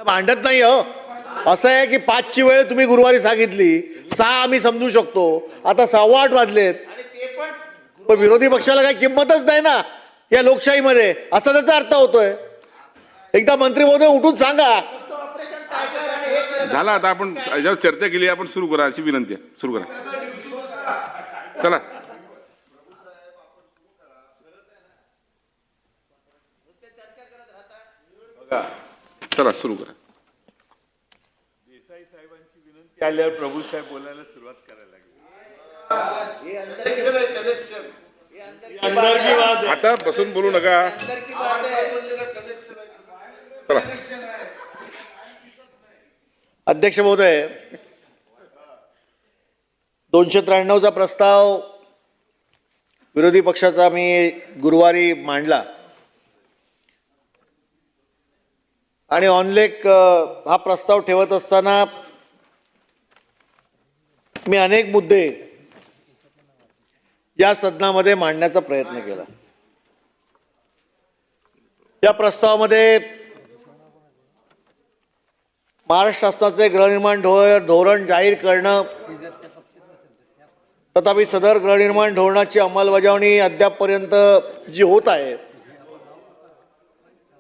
भांडत नाही हो. असं आहे की 5ची वेळ तुम्ही गुरुवारी सांगितली, 6 आम्ही समजू शकतो, आता 8:15 वाजलेत. पण विरोधी पक्षाला काही किंमतच नाही ना या लोकशाहीमध्ये, असा त्याचा अर्थ होतोय. एकदा मंत्री महोदय उठून सांगा. झाला, आता आपण याच्यावर चर्चा केली, आपण सुरू करा अशी विनंती आहे. सुरू करा, चला. चला सुरू करा. देसाई साहेबांची विनंती आल्यावर प्रभू साहेब बोलायला सुरुवात करायला लागली. आता बसून बोलू नका. चला. अध्यक्ष महोदय, 293चा प्रस्ताव विरोधी पक्षाचा मी गुरुवारी मांडला आणि ऑनलेक हा प्रस्ताव ठेवत असताना मी अनेक मुद्दे या सदनामध्ये मांडण्याचा प्रयत्न केला. या प्रस्तावामध्ये महाराष्ट्र शासनाचे गृहनिर्माण धोरण जाहीर करणं, तथापि सदर गृहनिर्माण धोरणाची अंमलबजावणी अद्यापपर्यंत जी होत आहे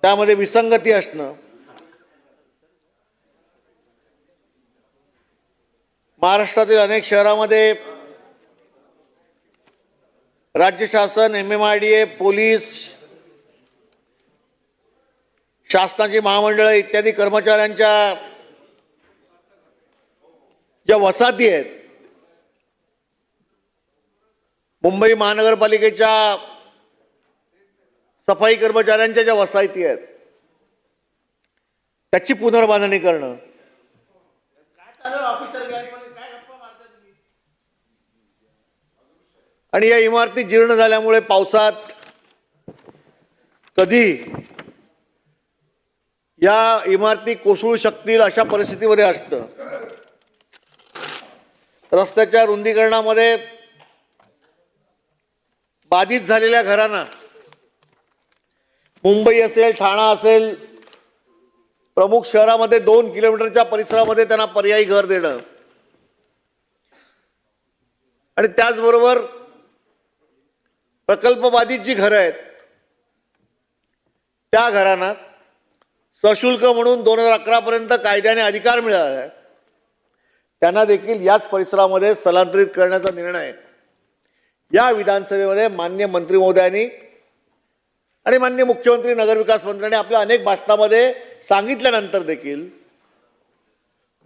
त्यामध्ये विसंगती असणं, महाराष्ट्रातील अनेक शहरांमध्ये राज्य शासन, MMRDA, पोलीस, शासनाची महामंडळं इत्यादी कर्मचाऱ्यांच्या ज्या वसाहती आहेत, मुंबई महानगरपालिकेच्या सफाई कर्मचाऱ्यांच्या ज्या वसाहती आहेत त्याची पुनर्बांधणी करणं, आणि या इमारती जीर्ण झाल्यामुळे पावसात कधी या इमारती कोसळू शकतील अशा परिस्थितीमध्ये असतं. रस्त्याच्या रुंदीकरणामध्ये बाधित झालेल्या घरांना मुंबई असेल, ठाणा असेल, प्रमुख शहरामध्ये 2 किलोमीटरच्या परिसरामध्ये त्यांना पर्यायी घर देणं, आणि त्याचबरोबर प्रकल्प बाधित जी घरं आहेत त्या घरांना सशुल्क म्हणून 2011 पर्यंत कायद्याने अधिकार मिळाला आहे, त्यांना देखील याच परिसरामध्ये स्थलांतरित करण्याचा निर्णय या विधानसभेमध्ये माननीय मंत्री महोदयांनी आणि माननीय मुख्यमंत्री नगरविकास मंत्र्यांनी आपल्या अनेक भाषणामध्ये सांगितल्यानंतर देखील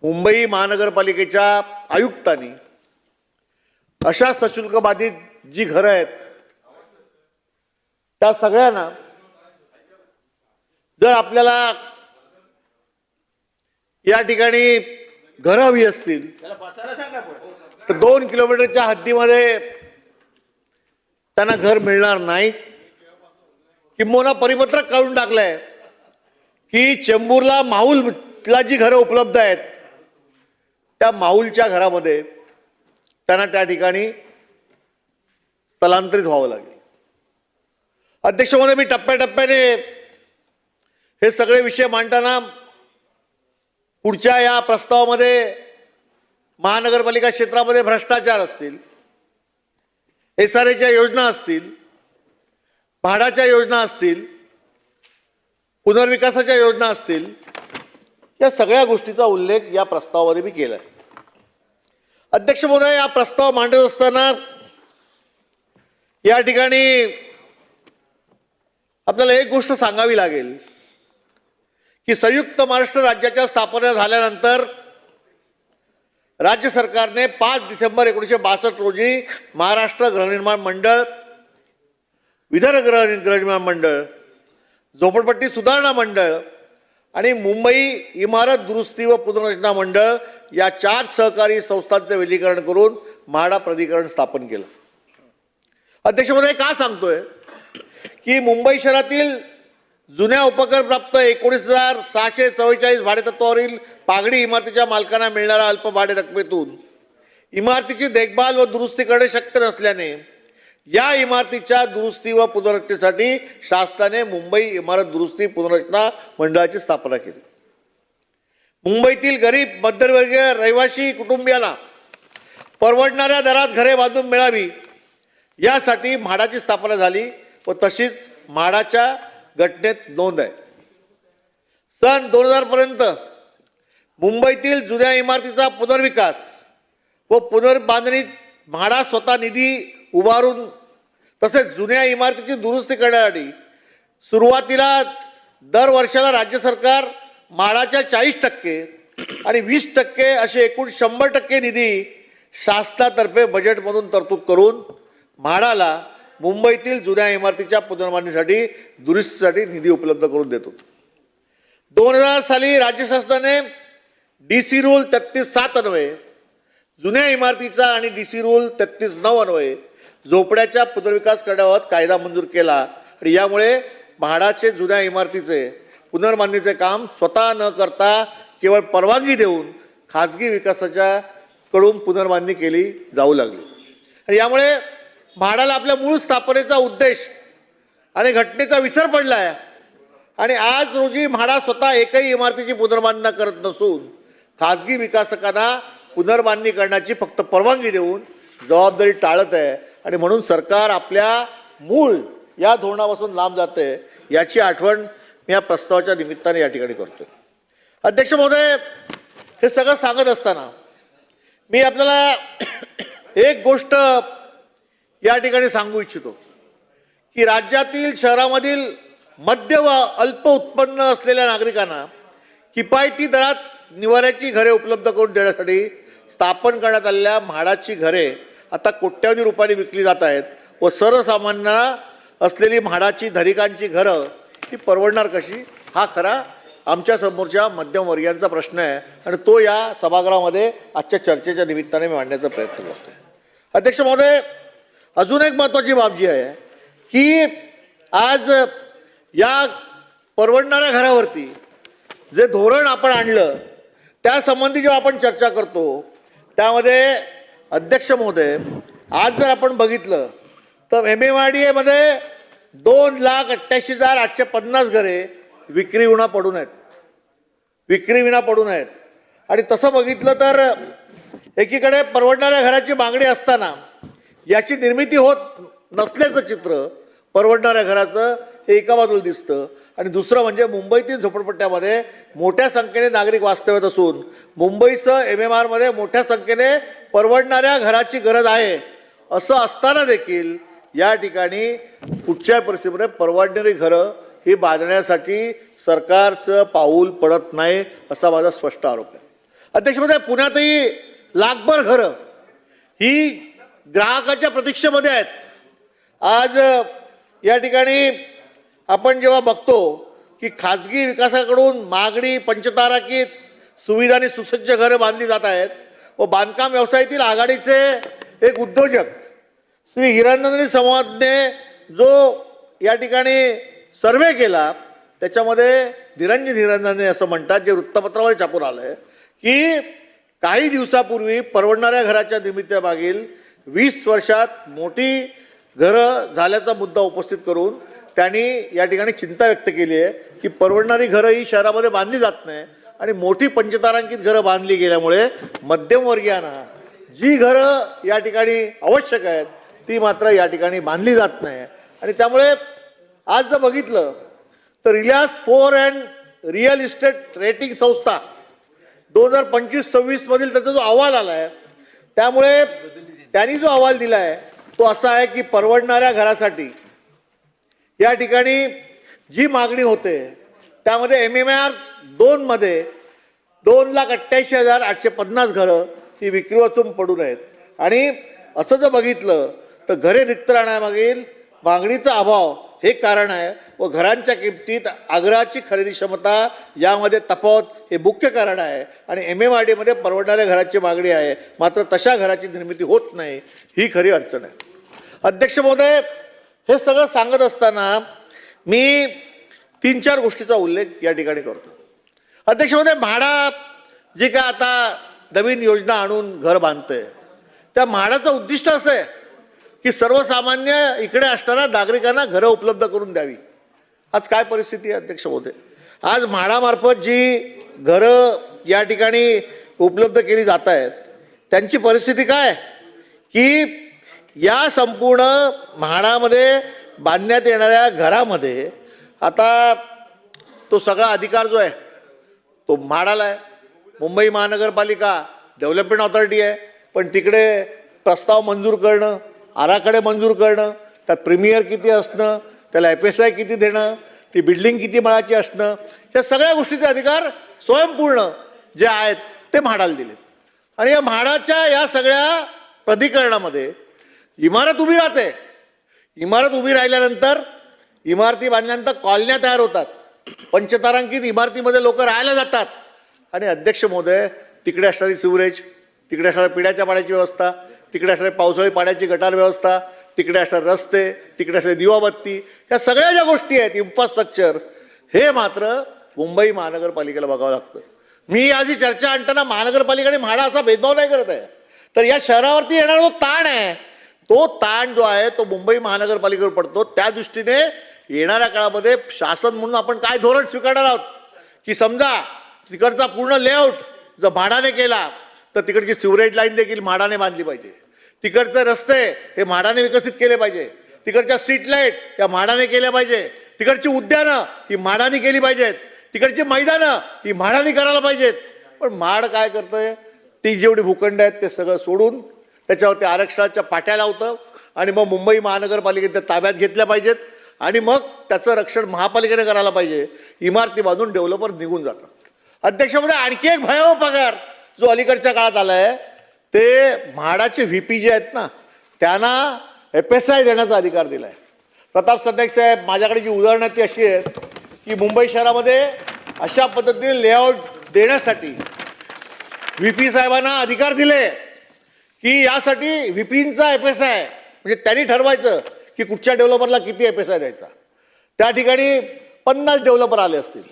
मुंबई महानगरपालिकेच्या आयुक्तांनी अशा सशुल्क बाधित जी घरं आहेत त्या सगळ्यांना, जर आपल्याला या ठिकाणी घरं हवी असतील तर 2 किलोमीटरच्या हद्दीमध्ये त्यांना घर मिळणार नाही. किंबहुना परिपत्रक काढून टाकलंय की चेंबूरला माहुलला जी घरं उपलब्ध आहेत त्या माहुलच्या घरामध्ये त्यांना त्या ठिकाणी स्थलांतरित व्हावं लागेल. अध्यक्ष महोदय, मी टप्प्याटप्प्याने हे सगळे विषय मांडताना पुढच्या या प्रस्तावामध्ये महानगरपालिका क्षेत्रामध्ये भ्रष्टाचार असतील, SRAच्या योजना असतील, भाडाच्या योजना असतील, पुनर्विकासाच्या योजना असतील, या सगळ्या गोष्टीचा उल्लेख या प्रस्तावामध्ये मी केला आहे. अध्यक्ष महोदय, हा प्रस्ताव मांडत असताना या ठिकाणी आपल्याला एक गोष्ट सांगावी लागेल की संयुक्त महाराष्ट्र राज्याच्या स्थापना झाल्यानंतर राज्य सरकारने 5 डिसेंबर 1962 रोजी महाराष्ट्र गृहनिर्माण मंडळ, विदर्भ गृहनिर्माण मंडळ, झोपडपट्टी सुधारणा मंडळ आणि मुंबई इमारत दुरुस्ती व पुनर्रचना मंडळ या 4 सहकारी संस्थांचे विलीनीकरण करून म्हाडा प्राधिकरण स्थापन केलं. अध्यक्ष महोदय, का सांगतोय की मुंबई शहरातील जुन्या उपकरप्राप्त 19,644 भाडेतत्वावरील पागडी इमारतीच्या मालकांना मिळणाऱ्या अल्प भाडे रकमेतून इमारतीची देखभाल व दुरुस्ती करणे शक्य नसल्याने या इमारतीच्या दुरुस्ती व पुनर्रचनेसाठी शासनाने मुंबई इमारत दुरुस्ती पुनर्रचना मंडळाची स्थापना केली. मुंबईतील गरीब मध्यमवर्गीय रहिवासी कुटुंबियाला परवडणाऱ्या दरात घरे बांधून मिळावी यासाठी म्हाडाची स्थापना झाली व तशीच म्हाडाच्या घटनेत नोंद आहे. सन 2000 पर्यंत मुंबईतील जुन्या इमारतीचा पुनर्विकास व पुनर्बांधणीत म्हाडा स्वतः निधी उभारून तसेच जुन्या इमारतीची दुरुस्ती करण्यासाठी सुरुवातीला दर वर्षाला राज्य सरकार म्हाडाच्या 40% आणि 20% असे एकूण 100% निधी शासनातर्फे बजेटमधून तरतूद करून म्हाडाला मुंबईतील जुन्या इमारतीच्या पुनर्बांधणीसाठी दुरुस्तीसाठी निधी उपलब्ध करून देत होतो. 2000 साली राज्य शासनाने DC रूल 33/7 अन्वये जुन्या इमारतीचा आणि DC रूल 33/9 अन्वये झोपड्याच्या पुनर्विकास करण्याबाबत कायदा मंजूर केला आणि यामुळे म्हाडाचे जुन्या इमारतीचे पुनर्बांधणीचे काम स्वतः न करता केवळ परवानगी देऊन खाजगी विकासाच्या कडून पुनर्बांधणी केली जाऊ लागली आणि यामुळे म्हाडाला आपल्या मूळ स्थापनेचा उद्देश आणि घटनेचा विसर पडला आहे आणि आज रोजी म्हाडा स्वतः एकही इमारतीची पुनर्बांधणी करत नसून खाजगी विकासकांना पुनर्बांधणी करण्याची फक्त परवानगी देऊन जबाबदारी टाळत आहे आणि म्हणून सरकार आपल्या मूळ या धोरणापासून लांब जाते याची आठवण मी या प्रस्तावाच्या निमित्ताने या ठिकाणी करतोय. अध्यक्ष महोदय, हे सगळं सांगत असताना मी आपल्याला एक गोष्ट या ठिकाणी सांगू इच्छितो की राज्यातील शहरामधील मध्य व अल्प उत्पन्न असलेल्या नागरिकांना किफायती दरात निवाऱ्याची घरे उपलब्ध करून देण्यासाठी स्थापन करण्यात आलेल्या म्हाडाची घरे आता कोट्यवधी रुपयांनी विकली जात आहेत व सर्वसामान्यांना असलेली म्हाडाची धनिकांची घरं ही परवडणार कशी, हा खरा आमच्या समोरच्या मध्यमवर्गीयांचा प्रश्न आहे आणि तो या सभागृहामध्ये आजच्या चर्चेच्या निमित्ताने मी मांडण्याचा प्रयत्न करतोय. अध्यक्ष महोदय, अजून एक महत्त्वाची बाब जी आहे की आज या परवडणाऱ्या घरावरती जे धोरण आपण आणलं त्यासंबंधी जेव्हा आपण चर्चा करतो त्यामध्ये अध्यक्ष महोदय, आज जर आपण बघितलं तर MMRDA मध्ये 2,88,850 घरे विक्रीविना पडून आहेत आणि तसं बघितलं तर एकीकडे परवडणाऱ्या घराची मागणी असताना याची निर्मिती होत नसल्याचं चित्र परवडणाऱ्या घराचं हे एका बाजूला दिसतं आणि दुसरं म्हणजे मुंबईतील झोपडपट्ट्यामध्ये मोठ्या संख्येने नागरिक वास्तव्यात असून मुंबईसह MMR मध्ये मोठ्या संख्येने परवडणाऱ्या घराची गरज आहे असं असताना देखील या ठिकाणी कुठच्या परिस्थितीमध्ये परवडणारी घरं ही बांधण्यासाठी सरकारचं पाऊल पडत नाही असा माझा स्पष्ट आरोप आहे. अध्यक्ष महोदय, पुण्यातही लाखभर घरं ही ग्राहकाच्या प्रतीक्षेमध्ये आहेत. आज या ठिकाणी आपण जेव्हा बघतो की खाजगी विकासाकडून मागणी पंचतारांकित सुविधांनी सुसज्ज घरं बांधली जात आहेत व बांधकाम व्यवसायातील आघाडीचे एक उद्योजक श्री हिरानंदिनी संवादने जो या ठिकाणी सर्वे केला त्याच्यामध्ये निरंजन हिरानंदिनी असं म्हणतात, जे वृत्तपत्रामध्ये छापून आलं आहे की काही दिवसापूर्वी परवडणाऱ्या घराच्या निर्मितीमागील 20 वर्षात मोठी घरं झाल्याचा मुद्दा उपस्थित करून त्यांनी या ठिकाणी चिंता व्यक्त केली आहे की परवडणारी घरं ही शहरामध्ये बांधली जात नाही आणि मोठी पंचतारांकित घरं बांधली गेल्यामुळे मध्यमवर्गीयांना जी घरं या ठिकाणी आवश्यक आहेत ती मात्र या ठिकाणी बांधली जात नाही आणि त्यामुळे आज जर बघितलं तर Reliance 4 and real estate rating संस्था 2025-26 मधील त्याचा जो अहवाल आला आहे त्यामुळे त्यांनी जो अहवाल दिला आहे तो असा आहे की परवडणाऱ्या घरासाठी या ठिकाणी जी मागणी होते त्यामध्ये MMR 2 मध्ये 2,88,850 घरं ही विक्री वाचून पडून आहेत आणि असं जर बघितलं तर घरे रिक्त राहण्यामागील मागणीचा अभाव हे कारण आहे व घरांच्या किमतीत आग्रहाची खरेदी क्षमता यामध्ये तफावत हे मुख्य कारण आहे आणि MMRDA मध्ये परवडणाऱ्या घराची मागणी आहे मात्र तशा घराची निर्मिती होत नाही, ही खरी अडचण आहे. अध्यक्ष महोदय, हे सगळं सांगत असताना मी 3-4 गोष्टीचा उल्लेख या ठिकाणी करतो. अध्यक्ष महोदय, म्हाडा जे काय आता नवीन योजना आणून घर बांधतंय त्या म्हाडाचं उद्दिष्ट असं आहे की सर्वसामान्य इकडे असणाऱ्या नागरिकांना घरं उपलब्ध करून द्यावी. आज काय परिस्थिती आहे अध्यक्ष महोदय, आज म्हाडामार्फत जी घरं या ठिकाणी उपलब्ध केली जात आहेत त्यांची परिस्थिती काय की या संपूर्ण म्हाडामध्ये बांधण्यात येणाऱ्या घरामध्ये आता तो सगळा अधिकार जो आहे तो म्हाडाला आहे. मुंबई महानगरपालिका डेव्हलपमेंट ऑथॉरिटी आहे, पण तिकडे प्रस्ताव मंजूर करणं, आराखडे मंजूर करणं, त्यात प्रीमियर किती असणं, त्याला FSI किती देणं, ती बिल्डिंग किती माळाची असणं, या सगळ्या गोष्टीचे अधिकार स्वयंपूर्ण जे आहेत ते म्हाडाला दिलेत. आणि या म्हाडाच्या या सगळ्या प्राधिकरणामध्ये इमारत उभी राहते. इमारत उभी राहिल्यानंतर इमारती बांधल्यानंतर कॉलन्या तयार होतात, पंचतारांकित इमारतीमध्ये लोक राहायला जातात. आणि अध्यक्ष महोदय, तिकडे असणारी सिवरेज, तिकडे असणाऱ्या पिण्याच्या पाण्याची व्यवस्था, तिकडे असणारी पावसाळी पाण्याची गटार व्यवस्था, तिकडे असणारे रस्ते, तिकडे असणारी दिवाबत्ती, या सगळ्या ज्या गोष्टी आहेत इन्फ्रास्ट्रक्चर, हे मात्र मुंबई महानगरपालिकेला बघावं लागतं. मी आज ही चर्चा आणताना महानगरपालिका आणि म्हाडा असा भेदभाव नाही करत आहे, तर या शहरावरती येणारा जो ताण आहे तो ताण जो आहे तो मुंबई महानगरपालिकेवर पडतो. त्या दृष्टीने येणाऱ्या काळामध्ये शासन म्हणून आपण काय धोरण स्वीकारणार आहोत की समजा तिकडचा पूर्ण लेआउट जर म्हाडाने केला तर तिकडची सिवरेज लाईन देखील म्हाडाने बांधली पाहिजे, तिकडचे रस्ते हे म्हाडाने विकसित केले पाहिजे, तिकडच्या स्ट्रीट लाईट या म्हाडाने केल्या पाहिजे, तिकडची उद्यानं ही म्हाडाने केली पाहिजेत, तिकडची मैदानं ही म्हाडाने करायला पाहिजेत. पण म्हाड काय करतंय, ती जेवढी भूखंड आहेत ते सगळं सोडून त्याच्यावरती आरक्षणाच्या पाट्या लावतं आणि मग मुंबई महानगरपालिकेने ताब्यात घेतल्या पाहिजेत आणि मग त्याचं रक्षण महापालिकेने करायला पाहिजे. इमारती बांधून डेव्हलपर निघून जातात. अध्यक्षामध्ये आणखी एक भयावह पगार जो अलीकडच्या काळात आला आहे ते म्हाडाचे VP जे आहेत ना त्यांना FSI देण्याचा अधिकार दिला आहे. प्रताप सरनाईक साहेब, माझ्याकडे जी उदाहरणं आहेत ती अशी आहेत की मुंबई शहरामध्ये अशा पद्धतीने लेआउट देण्यासाठी VP साहेबांना अधिकार दिले की यासाठी VPंचा FSI म्हणजे त्यांनी ठरवायचं की कुठच्या डेव्हलपरला किती FSI द्यायचा. त्या ठिकाणी 50 डेव्हलपर आले असतील,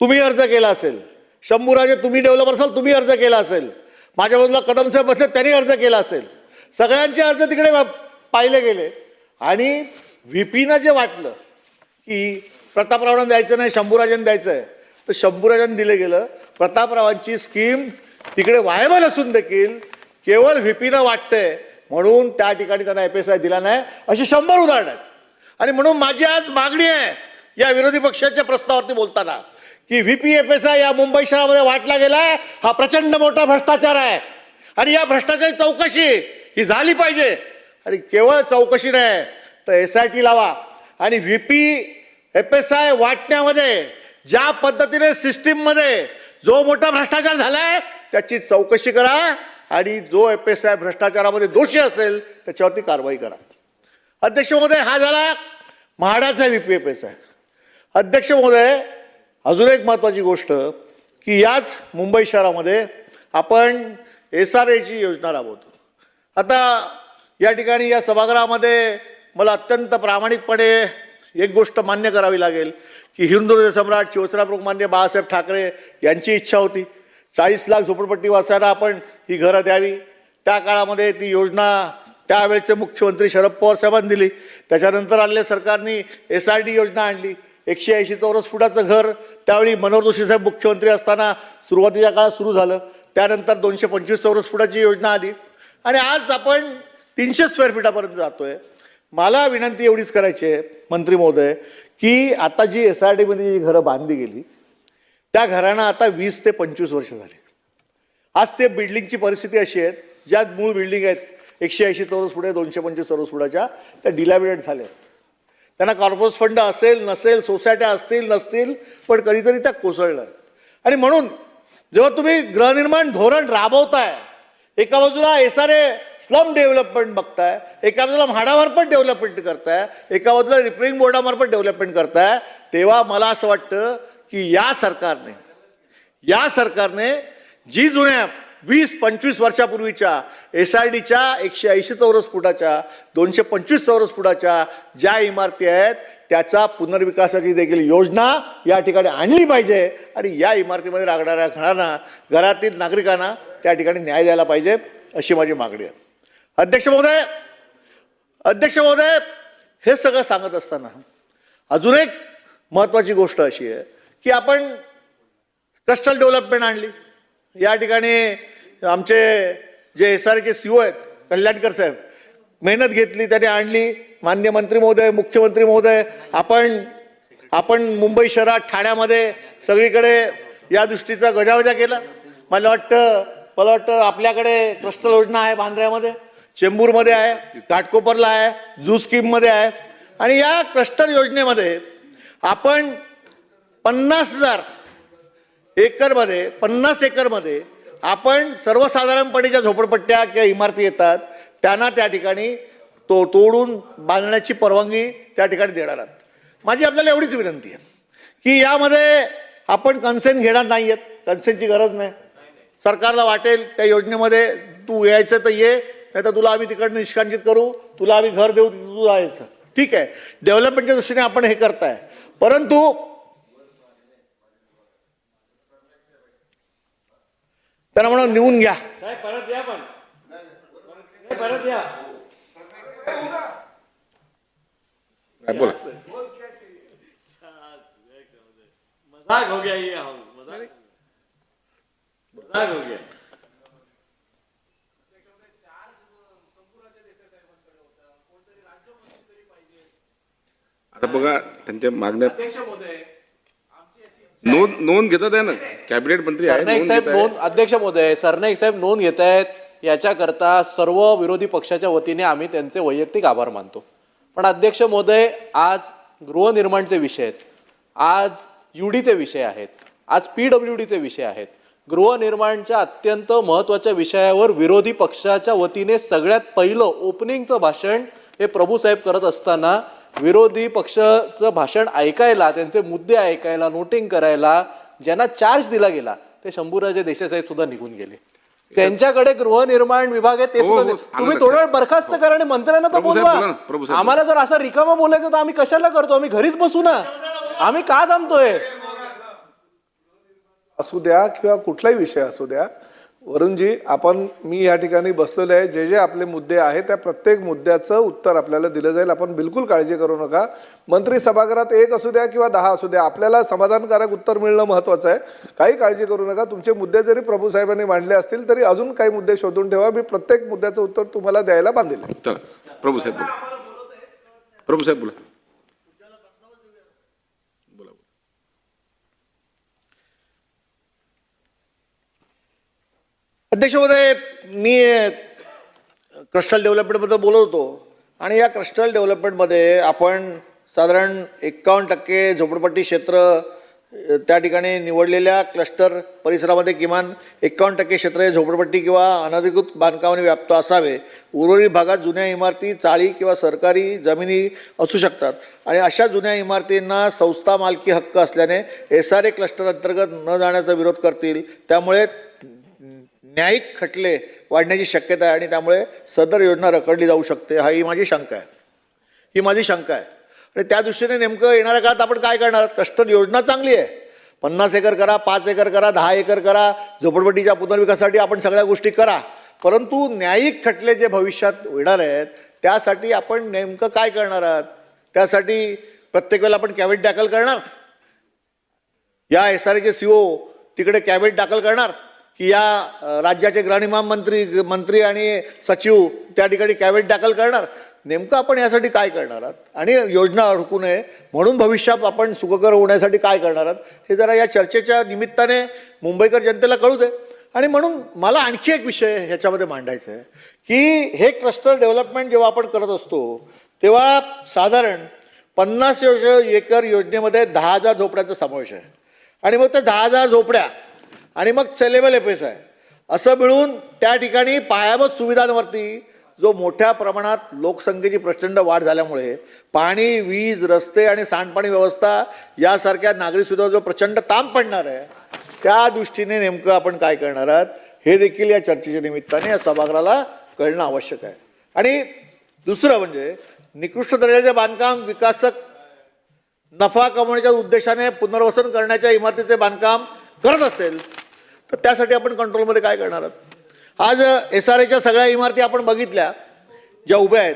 तुम्ही अर्ज केला असेल, शंभूराजे तुम्ही डेव्हलपर असाल तुम्ही अर्ज केला असेल, माझ्या बाजूला कदम साहेब बसले त्यांनी अर्ज केला असेल, सगळ्यांचे अर्ज तिकडे पाहिले गेले आणि VPनं जे वाटलं की प्रतापरावांना द्यायचं नाही शंभूराजांना द्यायचं आहे तर शंभूराजांना दिलं गेलं. प्रतापरावांची स्कीम तिकडे वायबल असून देखील केवळ VPनं वाटतंय म्हणून त्या ठिकाणी त्यांना FSI दिला नाही. अशी 100 उदाहरणं आहेत. आणि म्हणून माझी आज मागणी आहे या विरोधी पक्षाच्या प्रस्तावावरती बोलताना की VP FSI या मुंबई शहरामध्ये वाटला गेलाय, हा प्रचंड मोठा भ्रष्टाचार आहे आणि या भ्रष्टाचाराची चौकशी ही झाली पाहिजे. आणि केवळ चौकशी नाही तर SIT लावा आणि VP FSI वाटण्यामध्ये ज्या पद्धतीने सिस्टीममध्ये जो मोठा भ्रष्टाचार झालाय त्याची चौकशी करा आणि जो FSI भ्रष्टाचारामध्ये दोषी असेल त्याच्यावरती कारवाई करा. अध्यक्ष महोदय, हा झाला म्हाडाचा VP FSI. अध्यक्ष महोदय, अजून एक महत्त्वाची गोष्ट की याच मुंबई शहरामध्ये आपण SRAची योजना राबवतो. आता या ठिकाणी या सभागृहामध्ये मला अत्यंत प्रामाणिकपणे एक गोष्ट मान्य करावी लागेल की हिंदू सम्राट शिवसेनाप्रमुख मान्य बाळासाहेब ठाकरे यांची इच्छा होती 40 लाख झोपडपट्टीवासियांना आपण ही घरं द्यावी. त्या काळामध्ये ती योजना त्यावेळेचे मुख्यमंत्री शरद पवार साहेबांनी दिली. त्याच्यानंतर आलेल्या सरकारने SRD योजना आणली, 180 चौरस फुटाचं घर त्यावेळी मनोहर जोशी साहेब मुख्यमंत्री असताना सुरुवातीच्या काळात सुरू झालं. त्यानंतर 225 चौरस फुटाची योजना आली आणि आज आपण 300 स्क्वेअर फीटापर्यंत जातोय. मला विनंती एवढीच करायची आहे मंत्री महोदय की आता जी SRDमध्ये जी घरं बांधली गेली त्या घरांना आता 20 ते 25 वर्ष झाली. आज ते बिल्डिंगची परिस्थिती अशी आहे, ज्या मूळ बिल्डिंग आहेत 180 चौरस फुटे 225 चौरस फुटाच्या त्या डिलॅबिडेट झाल्या. त्यांना कॉर्पोरेट फंड असेल नसेल, सोसायट्या असतील नसतील, पण कधीतरी त्या कोसळणार. आणि म्हणून जेव्हा तुम्ही गृहनिर्माण धोरण राबवताय, एका बाजूला SRA स्लम डेव्हलपमेंट बघताय, एका बाजूला म्हाडामार्फत डेव्हलपमेंट करताय, एका बाजूला रिपेरिंग बोर्डामार्फत डेव्हलपमेंट करताय, तेव्हा मला असं वाटतं की या सरकारने जी जुन्या 20-25 वर्षापूर्वीच्या SRDच्या 180 चौरस फुटाच्या 225 चौरस फुटाच्या ज्या इमारती आहेत त्याचा पुनर्विकासाची देखील योजना या ठिकाणी आणली पाहिजे आणि या इमारतीमध्ये राहणाऱ्या घरातील नागरिकांना त्या ठिकाणी न्याय द्यायला पाहिजे अशी माझी मागणी आहे. अध्यक्ष महोदय, हे सगळं सांगत असताना अजून एक महत्त्वाची गोष्ट अशी आहे की आपण कस्टल डेव्हलपमेंट आणली, या ठिकाणी आमचे जे SRAचे CEO आहेत कल्याणकर साहेब मेहनत घेतली, त्याने आणली. माननीय मंत्री महोदय, मुख्यमंत्री महोदय, आपण मुंबई शहरात ठाण्यामध्ये सगळीकडे या दृष्टीचा गजावजा केला. मला वाटतं आपल्याकडे क्लस्टर योजना आहे, बांद्र्यामध्ये, चेंबूरमध्ये आहे, घाटकोपरला आहे, झू स्कीममध्ये आहे. आणि या क्लस्टर योजनेमध्ये आपण 50,000 एकरमध्ये 50 एकरमध्ये आपण सर्वसाधारणपणे ज्या झोपडपट्ट्या किंवा इमारती येतात त्यांना त्या ठिकाणी तोडून बांधण्याची परवानगी त्या ठिकाणी देणार आहात. माझी आपल्याला एवढीच विनंती आहे की यामध्ये आपण कन्सेंट घेणार नाही आहेत. कन्सेंटची गरज नाही. सरकारला वाटेल त्या योजनेमध्ये तू यायचं तर ये, नाही तर तुला आम्ही तिकडनं निष्कांचित करू, तुला आम्ही घर देऊ, तू जायचं. ठीक आहे, डेव्हलपमेंटच्या दृष्टीने आपण हे करताय, परंतु त्यांना म्हणून निवून घ्या. परत या, परत या. बोला. मजाक हो गया ये, मजाक हो गया. आता बघा त्यांच्या मागण्या नोंद घेतात आहे ना, कॅबिनेट मंत्री आहे, सरनाईक साहेब नोंद, अध्यक्ष महोदय सरनाईक साहेब नोंद घेत आहेत. याच्याकरता सर्व विरोधी पक्षाच्या वतीने आम्ही त्यांचे वैयक्तिक आभार मानतो. पण अध्यक्ष महोदय, आज गृहनिर्माणचे विषय आहेत, आज UDचे विषय आहेत, आज PWDचे विषय आहेत. गृहनिर्माणच्या अत्यंत महत्त्वाच्या विषयावर विरोधी पक्षाच्या वतीने सगळ्यात पहिलं ओपनिंगचं भाषण हे प्रभू साहेब करत असताना विरोधी पक्षाचं भाषण ऐकायला, त्यांचे मुद्दे ऐकायला, नोटिंग करायला ज्यांना चार्ज दिला गेला ते शंभूराजे देसाई साहेब सुद्धा निघून गेले. त्यांच्याकडे गृहनिर्माण विभाग आहे, ते सुद्धा तुम्ही थोडं बरखास्त करा आणि मंत्र्यांना तर बोलवा. आम्हाला जर असं रिकामं बोलायचं तर आम्ही कशाला करतो? आम्ही घरीच बसू ना. आम्ही का थांबतोय? असू द्या किंवा कुठलाही विषय असू द्या, वरुणजी, मी या ठिकाणी बसलेलो आहे. जे आपले मुद्दे आहेत त्या प्रत्येक मुद्द्याचं उत्तर आपल्याला दिलं जाईल. आपण बिलकुल काळजी करू नका. मंत्री सभागृहात 1 असू द्या किंवा 10 असू द्या, आपल्याला समाधानकारक उत्तर मिळणं महत्त्वाचं आहे. काही काळजी करू नका. तुमचे मुद्दे जरी प्रभू साहेबांनी मांडले असतील तरी अजून काही मुद्दे शोधून ठेवा. मी प्रत्येक मुद्द्याचं उत्तर तुम्हाला द्यायला बांधील आहे. चला, प्रभू साहेब बोला. प्रभू साहेब बोला. अध्यक्ष महोदय, मी क्लस्टर डेव्हलपमेंटबद्दल बोलत होतो आणि या क्लस्टर डेव्हलपमेंटमध्ये आपण साधारण 51% झोपडपट्टी क्षेत्र त्या ठिकाणी निवडलेल्या क्लस्टर परिसरामध्ये किमान 51% क्षेत्र हे झोपडपट्टी किंवा अनधिकृत बांधकामाने व्याप्त असावे. उर्वरित भागात जुन्या इमारती, चाळी किंवा सरकारी जमिनी असू शकतात आणि अशा जुन्या इमारतींना संस्था मालकी हक्क असल्याने SRA क्लस्टर अंतर्गत न जाण्याचा विरोध करतील. त्यामुळे न्यायिक खटले वाढण्याची शक्यता आहे आणि त्यामुळे सदर योजना रखडली जाऊ शकते. ही माझी शंका आहे. आणि त्या दृष्टीने नेमकं येणाऱ्या काळात आपण काय करणार आहात? क्लस्टर योजना चांगली आहे. 50 एकर करा, 5 एकर करा, 10 एकर करा, झोपडपट्टीच्या पुनर्विकासासाठी आपण सगळ्या गोष्टी करा. परंतु न्यायिक खटले जे भविष्यात होणार आहेत त्यासाठी आपण नेमकं काय करणार आहात? त्यासाठी प्रत्येक वेळेला आपण कॅबिनेट दाखल करणार? या SRAचे CEO तिकडे कॅबिनेट दाखल करणार की या राज्याचे गृहनिर्माण मंत्री आणि सचिव त्या ठिकाणी कॅबिनेट दाखल करणार? नेमकं आपण यासाठी काय करणार आहात आणि योजना अडकू नये म्हणून भविष्यात आपण सुखकर होण्यासाठी काय करणार आहात हे जरा या चर्चेच्या निमित्ताने मुंबईकर जनतेला कळू दे. आणि म्हणून मला आणखी एक विषय ह्याच्यामध्ये मांडायचा आहे की हे क्लस्टर डेव्हलपमेंट जेव्हा आपण करत असतो तेव्हा साधारण 50 एकर योजनेमध्ये 10,000 झोपड्याचा समावेश आहे आणि मग ते 10,000 झोपड्या आणि मग सेलेबल FS आहे असं मिळून त्या ठिकाणी पायाभूत सुविधांवरती जो मोठ्या प्रमाणात लोकसंख्येची प्रचंड वाढ झाल्यामुळे पाणी, वीज, रस्ते आणि सांडपाणी व्यवस्था यासारख्या नागरी सुविधा जो प्रचंड ताण पडणार आहे त्या दृष्टीने नेमकं आपण काय करणार आहात हे देखील या चर्चेच्या निमित्ताने या सभागृहाला कळणं आवश्यक आहे. आणि दुसरं म्हणजे निकृष्ट दर्जाचे बांधकाम विकासक नफा कमवण्याच्या उद्देशाने पुनर्वसन करण्याच्या इमारतीचे बांधकाम करत असेल तर त्यासाठी आपण कंट्रोलमध्ये काय करणार आहात? आज SRAच्या सगळ्या इमारती आपण बघितल्या ज्या उभ्या आहेत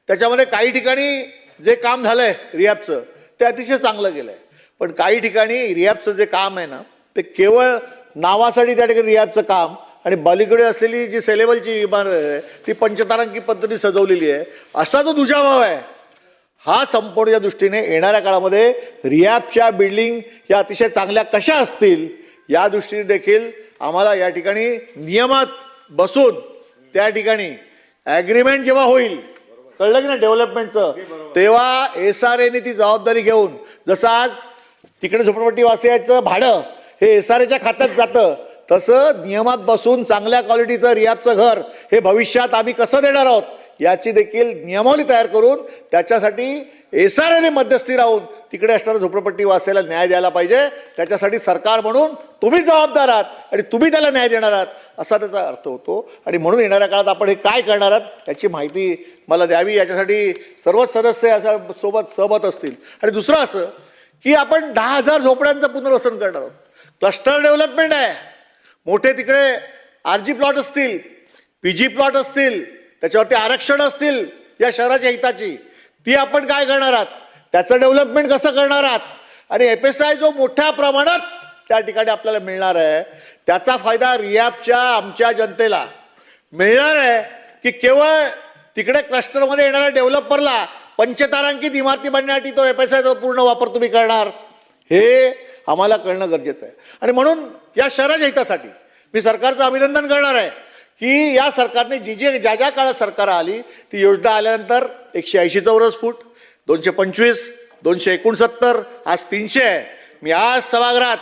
त्याच्यामध्ये काही ठिकाणी जे काम झालं आहे रिहॅबचं ते अतिशय चांगलं गेलं आहे, पण काही ठिकाणी रिहॅबचं जे काम आहे ना ते केवळ नावासाठी त्या ठिकाणी रियाबचं काम आणि बलीकडे असलेली जी सेलेबलची इमारत आहे ती पंचतारांकी पद्धती सजवलेली आहे, असा जो दुजाभाव आहे हा संपूर्ण दृष्टीने येणाऱ्या काळामध्ये रियाबच्या बिल्डिंग या अतिशय चांगल्या कशा असतील या दृष्टीने देखील आम्हाला या ठिकाणी नियमात बसून त्या ठिकाणी ॲग्रीमेंट जेव्हा होईल, कळलं की ना, डेव्हलपमेंटचं, तेव्हा SRAने ती जबाबदारी घेऊन, जसं आज तिकडे झोपडपट्टी वासियाचं भाडं हे SRAच्या खात्यात जातं, तसं नियमात बसून चांगल्या क्वालिटीचं रियाबचं घर हे भविष्यात आम्ही कसं देणार आहोत याची देखील नियमावली तयार करून त्याच्यासाठी SRAने मध्यस्थी राहून तिकडे असणाऱ्या झोपडपट्टी वासियाला न्याय द्यायला पाहिजे. त्याच्यासाठी सरकार म्हणून तुम्ही जबाबदार आहात आणि तुम्ही त्याला न्याय देणार आहात असा त्याचा अर्थ होतो. आणि म्हणून येणाऱ्या काळात आपण हे काय करणार आहात याची माहिती मला द्यावी, याच्यासाठी सर्वच सदस्य असा सोबत सहमत असतील. आणि दुसरं असं की आपण 10,000 झोपड्यांचं पुनर्वसन करणार आहोत. क्लस्टर डेव्हलपमेंट आहे, मोठे तिकडे RG प्लॉट असतील, PG प्लॉट असतील, त्याच्यावरती आरक्षण असतील या शहराच्या हिताची, ती आपण काय करणार आहात, त्याचं डेव्हलपमेंट कसं करणार आहात. आणि FSI जो मोठ्या प्रमाणात त्या ठिकाणी आपल्याला मिळणार आहे त्याचा फायदा रियाबच्या आमच्या जनतेला मिळणार आहे की केवळ तिकडे क्लस्टरमध्ये येणाऱ्या डेव्हलपरला पंचतारांकित इमारती बांधण्यासाठी तो FSIचा पूर्ण वापर तुम्ही करणार, हे आम्हाला कळणं गरजेचं आहे. आणि म्हणून या शहराच्या हितासाठी मी सरकारचं अभिनंदन करणार आहे की या सरकारने ज्या ज्या काळात सरकार आली ती योजना आल्यानंतर 180 चौरस फूट, 225, 269, आज 300 आहे. मी आज सभागृहात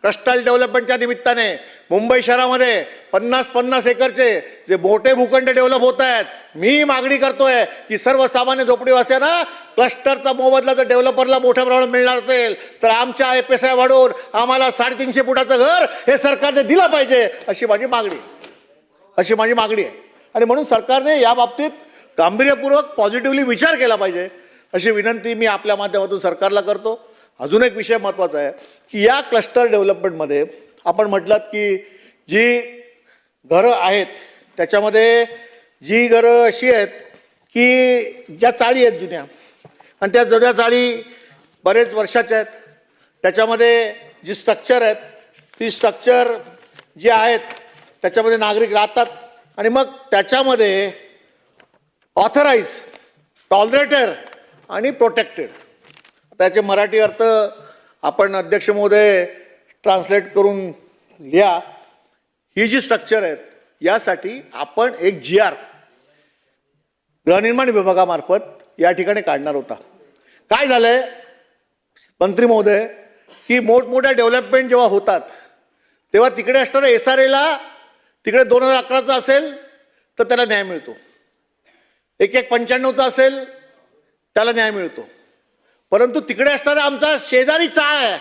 कस्टल डेव्हलपमेंटच्या निमित्ताने मुंबई शहरामध्ये 50-50 एकरचे जे मोठे भूखंड डेव्हलप होत आहेत, मी मागणी करतोय की सर्वसामान्य झोपडीवासियांना क्लस्टरचा मोबदला जर डेव्हलपरला मोठ्या प्रमाणात मिळणार असेल तर आमच्या FSI वाढवून आम्हाला 350 फुटाचं घर हे सरकारने दिलं पाहिजे अशी माझी मागणी आहे. आणि म्हणून सरकारने या बाबतीत गांभीर्यपूर्वक पॉझिटिव्हली विचार केला पाहिजे अशी विनंती मी आपल्या माध्यमातून सरकारला करतो. अजून एक विषय महत्त्वाचा आहे की या क्लस्टर डेव्हलपमेंटमध्ये आपण म्हटलात की जी घरं आहेत त्याच्यामध्ये जी घरं अशी आहेत की ज्या चाळी आहेत जुन्या, आणि त्या जुन्या चाळी बरेच वर्षाच्या आहेत, त्याच्यामध्ये जी स्ट्रक्चर आहेत ती स्ट्रक्चर जी आहेत त्याच्यामध्ये नागरिक राहतात आणि मग त्याच्यामध्ये ऑथराईज, टॉलरेटर आणि प्रोटेक्टेड, त्याचे मराठी अर्थ आपण अध्यक्ष महोदय ट्रान्सलेट करून लिहा. ही जी स्ट्रक्चर आहेत यासाठी आपण एक GR गृहनिर्माण विभागामार्फत या ठिकाणी काढणार होता. काय झालंय मंत्री महोदय की मोठमोठ्या डेव्हलपमेंट जेव्हा होतात तेव्हा तिकडे असणाऱ्या SRAला तिकडे 2011चा असेल तर त्याला न्याय मिळतो, 1195चा असेल त्याला न्याय मिळतो, परंतु तिकडे असणारा आमचा शेजारी चाळ आहे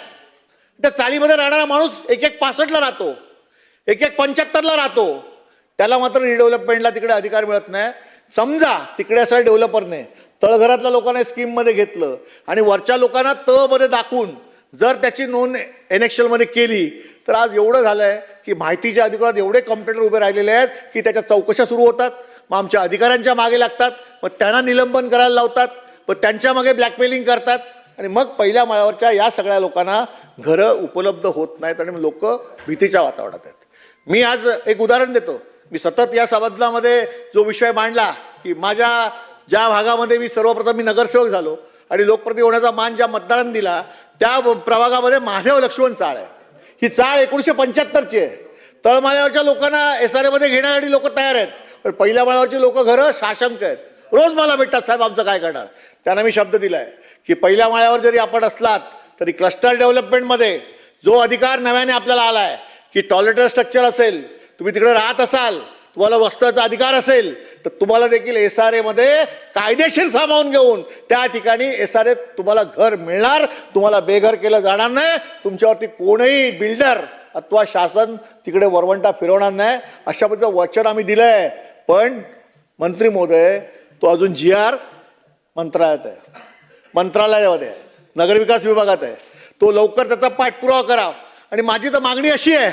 त्या चाळीमध्ये राहणारा माणूस 1165ला राहतो, 1175ला राहतो, त्याला मात्र रिडेव्हलपमेंटला तिकडे अधिकार मिळत नाही. समजा तिकडे असणाऱ्या डेव्हलपरने तळघरातल्या लोकांना स्कीममध्ये घेतलं आणि वरच्या लोकांना मध्ये दाखवून जर त्याची नोंद NXLमध्ये केली तर आज एवढं झालं आहे की माहितीच्या अधिकारात एवढे कॉम्प्युटर उभे राहिलेले आहेत की त्याच्या चौकशा सुरू होतात, मग आमच्या अधिकाऱ्यांच्या मागे लागतात, मग त्यांना निलंबन करायला लावतात, मग त्यांच्या मागे ब्लॅकमेलिंग करतात आणि मग पहिल्या माळ्यावरच्या या सगळ्या लोकांना घरं उपलब्ध होत नाहीत आणि लोक भीतीच्या वातावरणात आहेत. मी आज एक उदाहरण देतो. मी सतत या संवादामध्ये जो विषय मांडला की माझ्या ज्या भागामध्ये मी सर्वप्रथम नगरसेवक झालो आणि लोकप्रतिनिधी होण्याचा मान ज्या मतदारांनी दिला त्या प्रभागामध्ये महादेव लक्ष्मण चाळ आहे. ही चाळ 1975ची आहे. तळमाळ्यावरच्या लोकांना SRAमध्ये घेण्यासाठी लोक तयार आहेत, पण पहिल्या माळ्यावरची लोक घरं साशंक आहेत. रोज मला भेटतात, साहेब आमचं काय करणार. त्यांना मी शब्द दिलाय की पहिल्या माळ्यावर जरी आपण असलात तरी क्लस्टर डेव्हलपमेंटमध्ये जो अधिकार नव्याने आपल्याला आलाय की टॉयलेटर स्ट्रक्चर असेल, तुम्ही तिकडे राहत असाल, तुम्हाला वस्त्राचा अधिकार असेल तर तुम्हाला देखील SRAमध्ये कायदेशीर सामावून घेऊन त्या ठिकाणी SRA तुम्हाला घर मिळणार, तुम्हाला बेघर केलं जाणार नाही, तुमच्यावरती कोणीही बिल्डर अथवा शासन तिकडे वरवंटा फिरवणार नाही अशा पद्धतीचं वचन आम्ही दिलंय. पण मंत्री महोदय तो अजून GR मंत्रालयामध्ये आहे, नगरविकास विभागात आहे, तो लवकर त्याचा पाठपुरावा करा. आणि माझी तर मागणी अशी आहे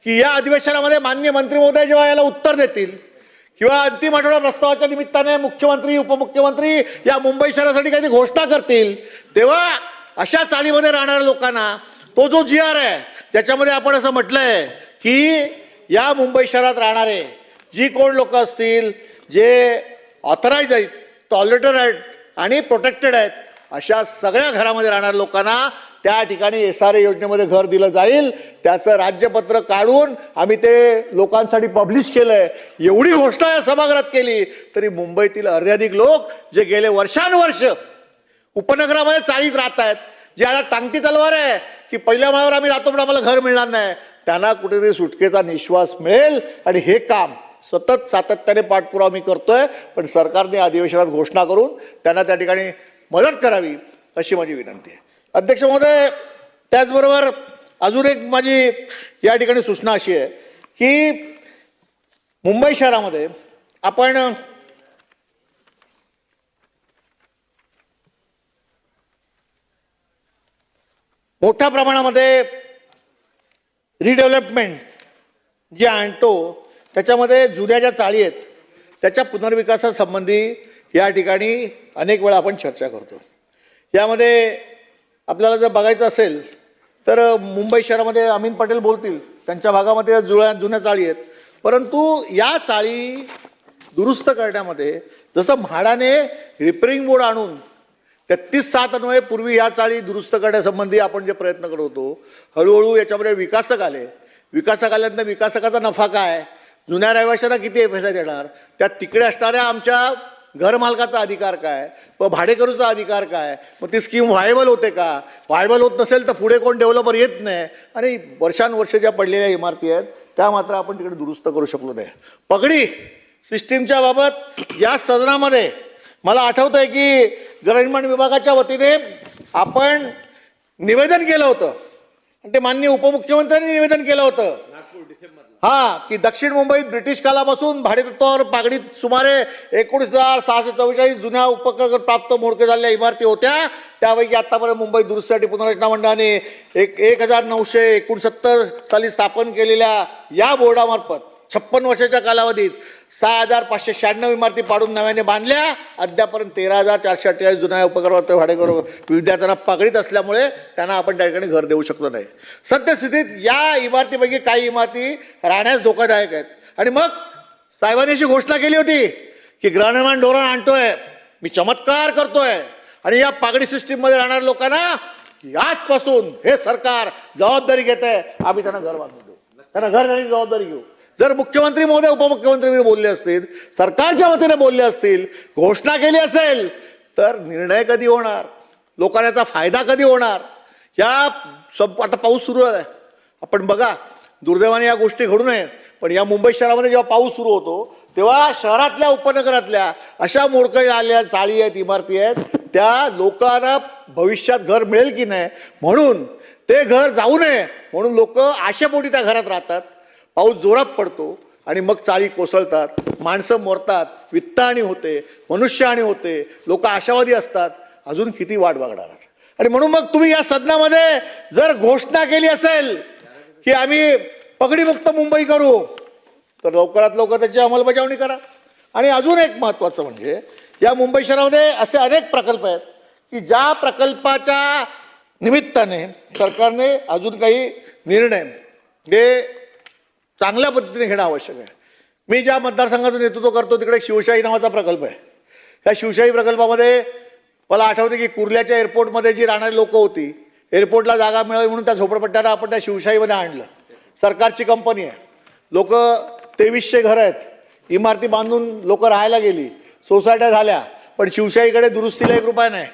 की या अधिवेशनामध्ये माननीय मंत्री महोदय जेव्हा याला उत्तर देतील किंवा अंतिम आठवडा प्रस्तावाच्या निमित्ताने मुख्यमंत्री उपमुख्यमंत्री या मुंबई शहरासाठी काही घोषणा करतील तेव्हा अशा चाळीमध्ये राहणाऱ्या लोकांना तो जो GR आहे त्याच्यामध्ये आपण असं म्हटलंय की या मुंबई शहरात राहणारे जी कोण लोक असतील जे ऑथराईज आहेत, टॉलरेटेड आहेत आणि प्रोटेक्टेड आहेत, अशा सगळ्या घरामध्ये राहणाऱ्या लोकांना त्या ठिकाणी SRA योजनेमध्ये घर दिलं जाईल. त्याचं राज्यपत्र काढून आम्ही ते लोकांसाठी पब्लिश केलंय. एवढी घोषणा या सभागृहात केली तरी मुंबईतील अर्ध्याधिक लोक जे गेले वर्षानुवर्ष उपनगरामध्ये चाळीत राहत आहेत, जे आता टांगती तलवार आहे की पहिल्या माळावर आम्ही राहतो पण आम्हाला घर मिळणार नाही, त्यांना कुठेतरी सुटकेचा निश्वास मिळेल. आणि हे काम सतत सातत्याने पाठपुरावा मी करतोय, पण सरकारने अधिवेशनात घोषणा करून त्यांना त्या ठिकाणी मदत करावी अशी माझी विनंती आहे. अध्यक्ष महोदय, त्याचबरोबर अजून एक माझी या ठिकाणी सूचना अशी आहे की मुंबई शहरामध्ये आपण मोठ्या प्रमाणामध्ये रिडेव्हलपमेंट जे आणतो त्याच्यामध्ये जुन्या ज्या चाळी आहेत त्याच्या पुनर्विकासासंबंधी या ठिकाणी अनेक वेळा आपण चर्चा करतो. यामध्ये आपल्याला जर बघायचं असेल तर मुंबई शहरामध्ये अमीन पटेल बोलतील, त्यांच्या भागामध्ये जुन्या चाळी आहेत, परंतु या चाळी दुरुस्त करण्यामध्ये जसं म्हाडाने रिपेरिंग बोर्ड आणून 33/7 अन्वये पूर्वी या चाळी दुरुस्त करण्यासंबंधी आपण जे प्रयत्न करत होतो, हळूहळू याच्यामध्ये विकासक आले. विकासक आल्यानंतर विकासकाचा नफा काय, जुन्या रहिवाशांना किती FSI देणार, त्यात तिकडे असणाऱ्या आमच्या घरमालकाचा अधिकार काय, व भाडेकरूचा अधिकार काय, मग ती स्कीम व्हायबल होते का, व्हायबल होत नसेल तर पुढे कोण डेव्हलपर येत नाही. आणि वर्षानुवर्ष ज्या पडलेल्या इमारती आहेत त्या मात्र आपण तिकडे दुरुस्त करू शकलो नाही. पगडी सिस्टीमच्या बाबत या सदनामध्ये मला आठवतं आहे की गृहनिर्माण विभागाच्या वतीने आपण निवेदन केलं होतं आणि ते माननीय उपमुख्यमंत्र्यांनी निवेदन केलं होतं की दक्षिण मुंबईत ब्रिटिश कालापासून भाडेतत्वावर पागडीत सुमारे 19,644 जुन्या उपकर प्राप्त मोडके झालेल्या इमारती होत्या. त्यापैकी आतापर्यंत मुंबई दुरुस्तीसाठी पुनर्रचना मंडळाने 1969 साली स्थापन केलेल्या या बोर्डामार्फत 56 वर्षाच्या कालावधीत 6,596 इमारती पाडून नव्याने बांधल्या. अद्यापर्यंत 13,448 जुन्या उपकर भाडेकरू विद्यार्थ्यांना पगडीत असल्यामुळे त्यांना आपण त्या ठिकाणी घर देऊ शकलो नाही. सद्यस्थितीत या इमारतीपैकी काही इमारती राहण्यास धोकादायक आहेत. आणि मग साहेबांनी अशी घोषणा केली होती की गृहनिर्माण धोरण आणतोय, मी चमत्कार करतोय आणि या पागडी सिस्टीममध्ये राहणाऱ्या लोकांना याचपासून हे सरकार जबाबदारी घेत आहे, आम्ही त्यांना घर बांधून देऊ, त्यांना घर देण्याची जबाबदारी घेऊ. जर मुख्यमंत्री महोदय उपमुख्यमंत्री बोलले असतील, सरकारच्या वतीने बोलले असतील, घोषणा केली असेल, तर निर्णय कधी होणार, लोकांना याचा फायदा कधी होणार. या आता पाऊस सुरू आहे, आपण बघा दुर्दैवाने या गोष्टी घडू नये, पण या मुंबई शहरामध्ये जेव्हा पाऊस सुरू होतो तेव्हा शहरातल्या उपनगरातल्या अशा मोडकळी आलेल्या चाळी आहेत, इमारती आहेत, त्या लोकांना भविष्यात घर मिळेल की नाही म्हणून ते घर जाऊ नये म्हणून लोक आशेपोटी त्या घरात राहतात. पाऊस जोरात पडतो आणि मग चाळी कोसळतात, माणसं मरतात, वित्तहानी होते, मनुष्यहानी होते, लोक आशावादी असतात, अजून किती वाट बघणार. आणि म्हणून मग तुम्ही या सदनामध्ये जर घोषणा केली असेल की आम्ही पगडीमुक्त मुंबई करू, तर लवकरात लवकर त्याची अंमलबजावणी करा. आणि अजून एक महत्त्वाचं म्हणजे या मुंबई शहरामध्ये असे अनेक प्रकल्प आहेत की ज्या प्रकल्पाच्या निमित्ताने सरकारने अजून काही निर्णय हे चांगल्या पद्धतीने घेणं आवश्यक आहे. मी ज्या मतदारसंघाचं नेतृत्व करतो तिकडे एक शिवशाही नावाचा प्रकल्प आहे. त्या शिवशाही प्रकल्पामध्ये मला आठवते की कुर्ल्याच्या एअरपोर्टमध्ये जी राहणारी लोकं होती, एअरपोर्टला जागा मिळावी म्हणून त्या झोपडपट्ट्यांना आपण त्या शिवशाहीमध्ये आणलं. सरकारची कंपनी आहे, लोक 2300 घरं आहेत, इमारती बांधून लोक राहायला गेली, सोसायट्या झाल्या, पण शिवशाहीकडे दुरुस्तीला 1 रुपया नाही.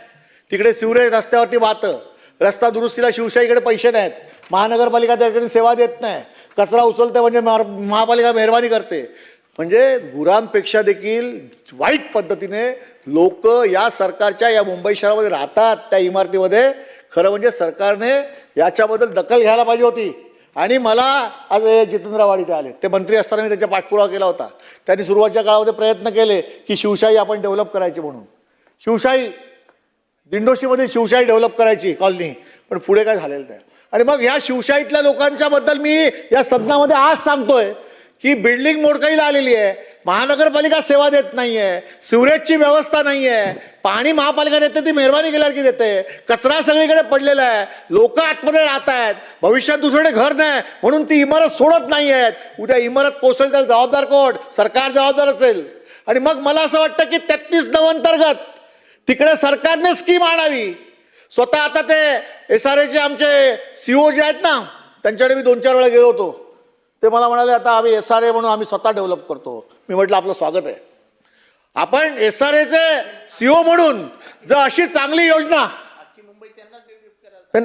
तिकडे सिवरेज रस्त्यावरती वाहतं, रस्ता दुरुस्तीला शिवशाहीकडे पैसे नाहीत, महानगरपालिका त्या ठिकाणी सेवा देत नाही, कचरा उचलते म्हणजे महापालिका मेहरबानी करते. म्हणजे गुरांपेक्षा देखील वाईट पद्धतीने लोक या सरकारच्या या मुंबई शहरामध्ये राहतात त्या इमारतीमध्ये. खरं म्हणजे सरकारने याच्याबद्दल दखल घ्यायला पाहिजे होती. आणि मला आज जितेंद्र आव्हाड इथे आले, ते मंत्री असताना मी त्यांच्या पाठपुरावा केला होता. त्यांनी सुरुवातीच्या काळामध्ये प्रयत्न केले की शिवशाही आपण डेव्हलप करायची म्हणून, शिवशाही दिंडोशीमध्ये शिवशाही डेव्हलप करायची कॉलनी, पण पुढे काय झालेलं नाही. आणि मग ह्या शिवशाहीतल्या लोकांच्या बद्दल मी या सदनामध्ये आज सांगतोय की बिल्डिंग मोडकळीला आलेली आहे, महानगरपालिका सेवा देत नाहीये, सिवरेजची व्यवस्था नाहीये, पाणी महापालिका देते ती मेहरबानी केल्यावर की देते, कचरा सगळीकडे पडलेला आहे, लोक आतमध्ये राहत आहेत, भविष्यात दुसरीकडे घर नाही म्हणून ती इमारत सोडत नाही आहेत. उद्या इमारत कोसळली त्याला जबाबदार कोण? सरकार जबाबदार असेल. आणि मग मला असं वाटतं की 33 अंतर्गत तिकडे सरकारने स्कीम आणावी. स्वतः आता ते SRAचे आमचे CO जे आहेत ना, त्यांच्याकडे मी 2-4 वेळा गेलो होतो. ते मला म्हणाले आता आम्ही SRA म्हणून आम्ही स्वतः डेव्हलप करतो. मी म्हटलं आपलं स्वागत आहे. आपण SRAचे CO म्हणून जर अशी चांगली योजना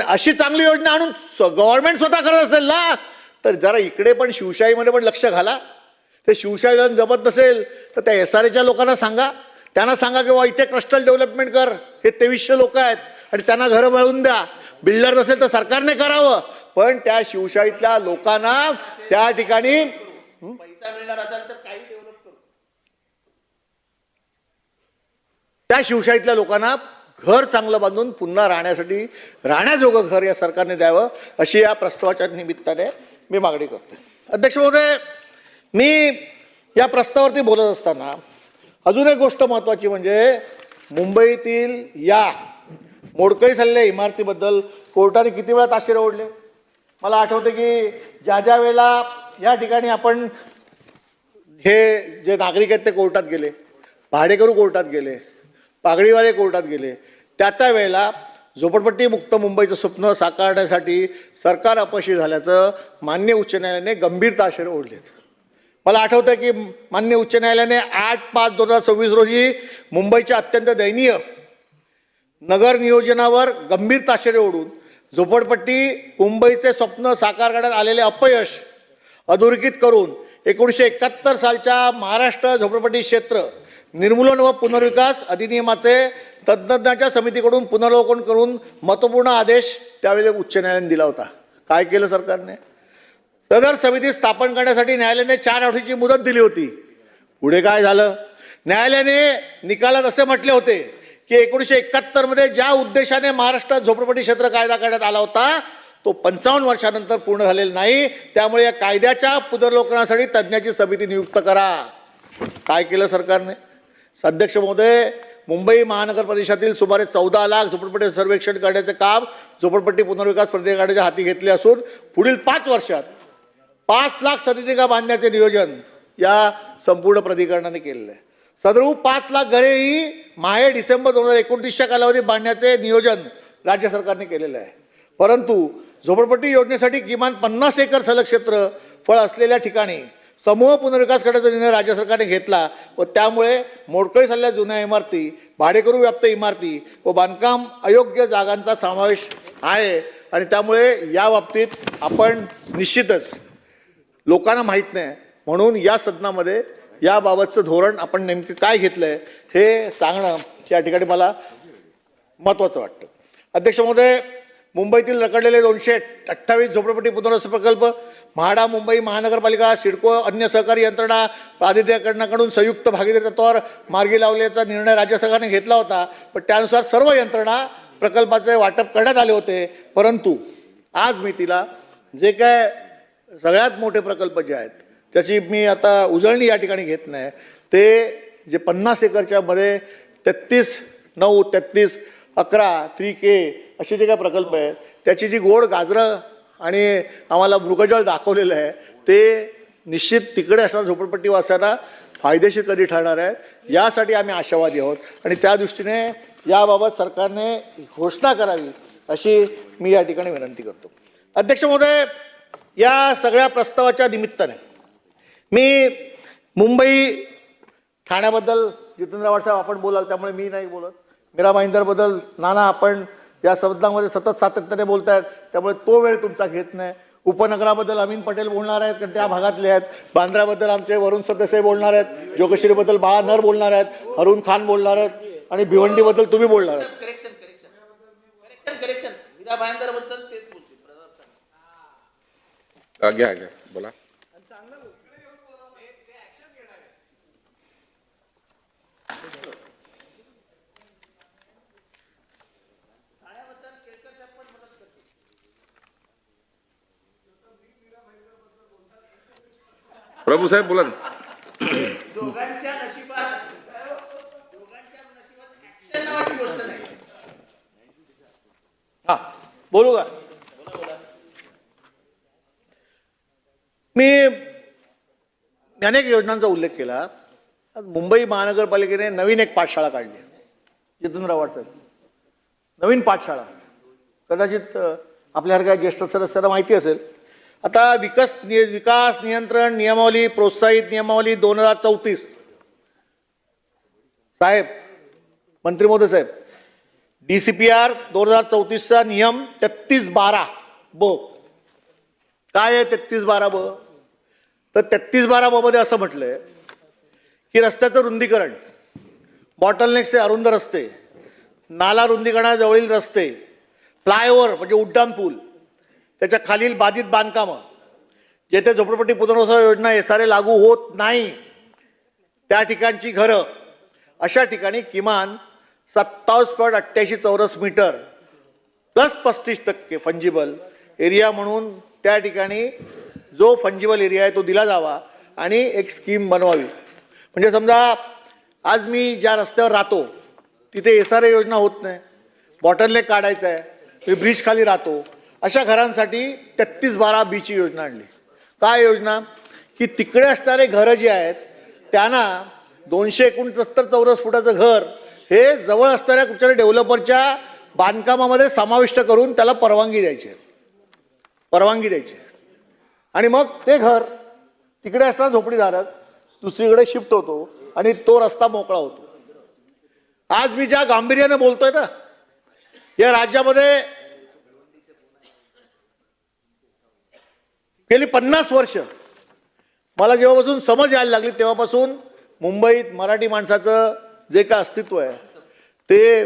अशी चांगली योजना आणून गव्हर्नमेंट स्वतः करत असेल ना, तर जरा इकडे पण शिवशाहीमध्ये पण लक्ष घाला. ते शिवशाहीला जमत नसेल तर त्या SRAच्या लोकांना सांगा, त्यांना सांगा की बाबा इथे क्लस्टर डेव्हलपमेंट कर. हे 2300 लोक आहेत आणि त्यांना घरं मिळवून द्या. बिल्डर नसेल तर सरकारने करावं, पण त्या शिवशाहीतल्या लोकांना त्या ठिकाणी पैसा मिळणार असेल तर काही डेव्हलप करू. त्या शिवशाहीतल्या लोकांना घर चांगलं बांधून पुन्हा राहण्यासाठी राहण्याजोगं घर या सरकारने द्यावं, अशी या प्रस्तावाच्या निमित्ताने मी मागणी करतो. अध्यक्ष महोदय, मी या प्रस्तावावरती बोलत असताना अजून एक गोष्ट महत्त्वाची म्हणजे मुंबईतील या मोडकळीस आलेल्या इमारतीबद्दल कोर्टाने किती वेळा ताशेरे ओढले. मला आठवते की ज्या वेळेला या ठिकाणी आपण हे जे नागरिक आहेत ते कोर्टात गेले, भाडेकरू कोर्टात गेले, पागडीवाले कोर्टात गेले, त्या वेळेला झोपडपट्टी मुक्त मुंबईचं स्वप्न साकारण्यासाठी सरकार अपयशी झाल्याचं मान्य उच्च न्यायालयाने गंभीर ताशेरे ओढलेत. मला आठवतं की मान्य उच्च न्यायालयाने 8/5/2026 रोजी मुंबईच्या अत्यंत दयनीय नगर नियोजनावर गंभीर ताशेरे ओढून झोपडपट्टी मुंबईचे स्वप्न साकार करण्यात आलेले अपयश अधोरेखित करून 1971 सालच्या महाराष्ट्र झोपडपट्टी क्षेत्र निर्मूलन व पुनर्विकास अधिनियमाचे तज्ज्ञांच्या समितीकडून पुनरावलोकन करून महत्त्वपूर्ण आदेश त्यावेळी उच्च न्यायालयाने दिला होता. काय केलं सरकारने? सदर समिती स्थापन करण्यासाठी न्यायालयाने 4 आठवड्याची मुदत दिली होती. पुढे काय झालं? न्यायालयाने निकालात असे म्हटले होते की 1971 मध्ये ज्या उद्देशाने महाराष्ट्रात झोपडपट्टी क्षेत्र कायदा करण्यात आला होता तो 55 वर्षानंतर पूर्ण झालेला नाही. त्यामुळे या कायद्याच्या पुनर्वलोकनासाठी तज्ज्ञाची समिती नियुक्त करा. काय केलं सरकारने? अध्यक्ष महोदय, मुंबई महानगर प्रदेशातील सुमारे 14 लाख झोपडपट्टी सर्वेक्षण करण्याचे काम झोपडपट्टी पुनर्विकास प्राधिकरणाच्या हाती घेतले असून पुढील 5 वर्षात 5 लाख सदनिका बांधण्याचे नियोजन या संपूर्ण प्राधिकरणाने केलेलं आहे. सदरू 5 लाख घरे ही माहे डिसेंबर 2029च्या कालावधीत बांधण्याचे नियोजन राज्य सरकारने केलेलं आहे. परंतु झोपडपट्टी योजनेसाठी किमान 50 एकर सलग क्षेत्रफळ असलेल्या ठिकाणी समूह पुनर्विकास करण्याचा निर्णय राज्य सरकारने घेतला व त्यामुळे मोडकळीस आलेल्या जुन्या इमारती, भाडेकरू व्याप्त इमारती व बांधकाम अयोग्य जागांचा समावेश आहे. आणि त्यामुळे या बाबतीत आपण निश्चितच लोकांना माहीत नाही म्हणून या सदनामध्ये याबाबतचं धोरण आपण नेमकं काय घेतलं आहे हे सांगणं या ठिकाणी मला महत्त्वाचं वाटतं. अध्यक्ष महोदय, मुंबईतील रखडलेले 228 झोपडपट्टी पुनर्वसन प्रकल्प म्हाडा, मुंबई महानगरपालिका, सिडको, अन्य सहकारी यंत्रणा प्राधिकरणाकडून संयुक्त भागीदारी तत्त्वावर मार्गी लावल्याचा निर्णय राज्य सरकारने घेतला होता. पण त्यानुसार सर्व यंत्रणा प्रकल्पाचे वाटप करण्यात आले होते. परंतु आज मी तिला जे काय सगळ्यात मोठे प्रकल्प जे आहेत त्याची मी आता उजळणी या ठिकाणी घेत नाही. ते जे 50 एकरच्या मध्ये 33/9, 33/11, 3K असे जे काही प्रकल्प आहेत त्याची जी गोड गाजरं आणि आम्हाला मृगजळ दाखवलेलं आहे ते निश्चित तिकडे असणाऱ्या झोपडपट्टीवासियांना फायदेशीर कधी ठरणार आहे यासाठी आम्ही आशावादी आहोत. आणि त्या दृष्टीने याबाबत सरकारने घोषणा करावी अशी मी या ठिकाणी विनंती करतो. अध्यक्ष महोदय, या सगळ्या प्रस्तावाच्या निमित्ताने मी मुंबई ठाण्याबद्दल जितेंद्र आव्हाड साहेब आपण बोलाल त्यामुळे मी नाही बोलत. मीरा भाईंदरबद्दल नाना आपण या सदनामध्ये सतत सातत्याने बोलत आहेत त्यामुळे तो वेळ तुमचा घेत नाही. उपनगराबद्दल अमीन पटेल बोलणार आहेत कारण त्या भागातले आहेत. बांद्राबद्दल आमचे वरुण सरदेसाई बोलणार आहेत. जोगेश्वरीबद्दल बाळा नर बोलणार आहेत. हरून खान बोलणार आहेत आणि भिवंडीबद्दल तुम्ही बोलणार आहेत. घ्या बोला. प्रभू साहेब बोला ना. हा बोलू का? मी अनेक योजनांचा उल्लेख केला. आज मुंबई महानगरपालिकेने नवीन एक पाठशाळा काढली आहे. जितेंद्र आव्हाड साहेब, नवीन पाठशाळा. कदाचित आपल्यासारख्या ज्येष्ठ सदस्यांना माहिती असेल. आता विकास नियंत्रण नियमावली प्रोत्साहित नियमावली 2034 साहेब, मंत्री महोदय साहेब, DCPR 2034चा नियम 3312 ब. काय आहे 3312 ब? तर 3312 ब मध्ये असं म्हटलंय की रस्त्याचं रुंदीकरण, बॉटलनेक्सचे अरुंद रस्ते, नाला रुंदीकरणाजवळील रस्ते, फ्लायओव्हर म्हणजे उड्डाण पूल, त्याच्या खालील बाधित बांधकामं, जेथे झोपडपट्टी पुनर्वसन योजना SRA लागू होत नाही त्या ठिकाणची घरं, अशा ठिकाणी किमान 27.88 चौरस मीटर प्लस 35% फंजिबल एरिया म्हणून त्या ठिकाणी जो फंजिबल एरिया आहे तो दिला जावा आणि एक स्कीम बनवावी. म्हणजे समजा आज मी ज्या रस्त्यावर राहतो तिथे SRA योजना होत नाही, बॉटलनेक काढायचं आहे, मी ब्रिज खाली राहतो, अशा घरांसाठी 3312 B ची योजना आणली. काय योजना? की तिकडे असणारे घरं जी आहेत त्यांना 269 चौरस फुटाचं घर हे जवळ असणाऱ्या कुठच्या डेव्हलपरच्या बांधकामामध्ये समाविष्ट करून त्याला परवानगी द्यायची. आणि मग ते घर तिकडे असणारा झोपडीधारक दुसरीकडे शिफ्ट होतो आणि तो रस्ता मोकळा होतो. आज मी ज्या गांभीर्याने बोलतोय ना, या राज्यामध्ये गेली 50 वर्ष मला जेव्हापासून समज यायला लागली तेव्हापासून मुंबईत मराठी माणसाचं जे काय अस्तित्व आहे ते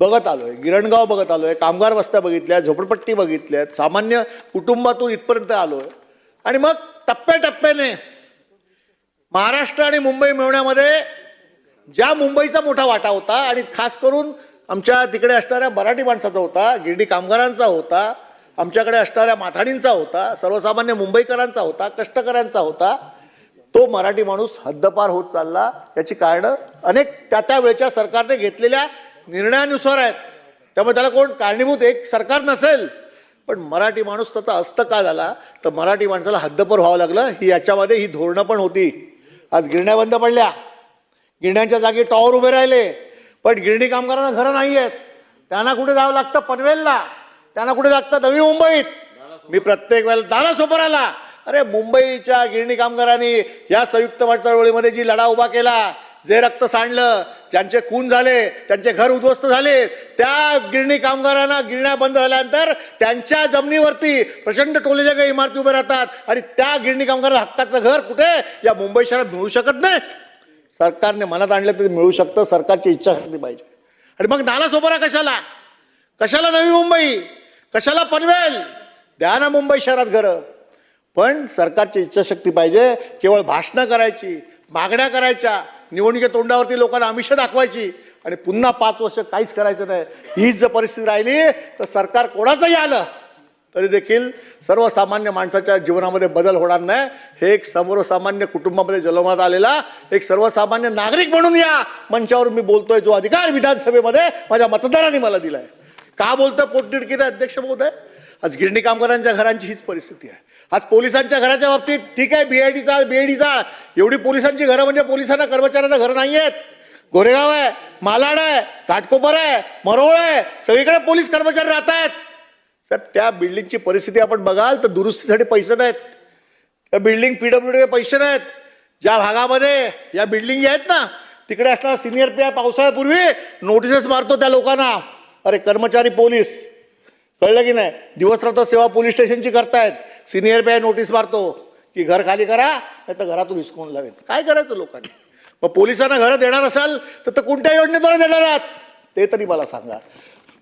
बघत आलोय. गिरणगाव बघत आलोय, कामगार वस्त्या बघितल्या, झोपडपट्टी बघितल्यात, सामान्य कुटुंबातून इथपर्यंत आलोय. आणि मग टप्प्याटप्प्याने महाराष्ट्र आणि मुंबई मिळवण्यामध्ये ज्या मुंबईचा मोठा वाटा होता आणि खास करून आमच्या तिकडे असणाऱ्या मराठी माणसाचा होता, गिरणी कामगारांचा होता, आमच्याकडे असणाऱ्या माथाडींचा होता, सर्वसामान्य मुंबईकरांचा होता, कष्टकऱ्यांचा होता, तो मराठी माणूस हद्दपार होत चालला. याची कारणं अनेक त्या वेळच्या सरकारने घेतलेल्या निर्णयानुसार आहेत. त्यामुळे त्याला कोण कारणीभूत एक सरकार नसेल, पण मराठी माणूस त्याचा अस्त का झाला तर मराठी माणसाला हद्दपार व्हावं लागलं. याच्यामध्ये ही धोरणं पण होती. आज गिरण्या बंद पडल्या, गिरण्यांच्या जागी टॉवर उभे राहिले, पण गिरणी कामगारांना घरं नाही आहेत. त्यांना कुठे जावं लागतं? पनवेलला. त्यांना कुठे लागतं? नवी मुंबईत. मी प्रत्येक वेळेला दारासोपराला, अरे मुंबईच्या गिरणी कामगारांनी या संयुक्त चळवळीमध्ये जी लढा उभा केला, जे रक्त सांडलं, ज्यांचे खून झाले, त्यांचे घर उद्ध्वस्त झाले, त्या गिरणी कामगारांना गिरण्या बंद झाल्यानंतर त्यांच्या जमिनीवरती प्रचंड टोलेच्या काही इमारती उभ्या राहतात आणि त्या गिरणी कामगारांना हक्काचं घर कुठे या मुंबई शहरात मिळू शकत नाही. सरकारने मनात आणलं तरी मिळू शकतं. सरकारची इच्छाशक्ती पाहिजे. आणि मग नालासोपारा कशाला नवी मुंबई, कशाला पनवेल? द्या ना मुंबई शहरात घरं, पण सरकारची इच्छाशक्ती पाहिजे. केवळ भाषणं करायची, मागण्या करायच्या, निवडणुकीच्या तोंडावरती लोकांना आमिष दाखवायची आणि पुन्हा 5 वर्ष काहीच करायचं नाही, हीच जर परिस्थिती राहिली तर सरकार कोणाचंही आलं तरी देखील सर्वसामान्य माणसाच्या जीवनामध्ये बदल होणार नाही. हे एक सर्वसामान्य कुटुंबामध्ये जन्मात आलेला एक सर्वसामान्य नागरिक म्हणून या मंचावर मी बोलतोय, जो अधिकार विधानसभेमध्ये माझ्या मतदारांनी मला दिलाय. का बोलतोय पोटतिडकीने अध्यक्ष महोदय? आज गिरणी कामगारांच्या घरांची हीच परिस्थिती आहे. आज पोलिसांच्या घराच्या बाबतीत ठीक आहे, बीआयडीचा एवढी पोलिसांची घरं म्हणजे पोलिसांना कर्मचाऱ्यांना घरं नाही आहेत. गोरेगाव आहे, मालाड आहे, घाटकोपर आहे, मरोळ आहे, सगळीकडे पोलीस कर्मचारी राहत आहेत. साहेब त्या बिल्डिंगची परिस्थिती आपण बघाल तर दुरुस्तीसाठी पैसे नाहीत. त्या बिल्डिंग PWD पैसे नाहीत. ज्या भागामध्ये या बिल्डिंग आहेत ना तिकडे असणारा सिनियर पी पावसाळ्यापूर्वी नोटिसेस मारतो त्या लोकांना, अरे कर्मचारी पोलीस, कळलं की नाही, दिवसरात्र सेवा पोलीस स्टेशनची करतायत, सिनियर पी नोटीस मारतो की घर खाली करा नाही तर घरातून हिसकून लावेल. काय करायचं लोकांनी? मग पोलिसांना घरं देणार असाल तर कोणत्या योजनेद्वारे देणार आहात ते तरी मला सांगा.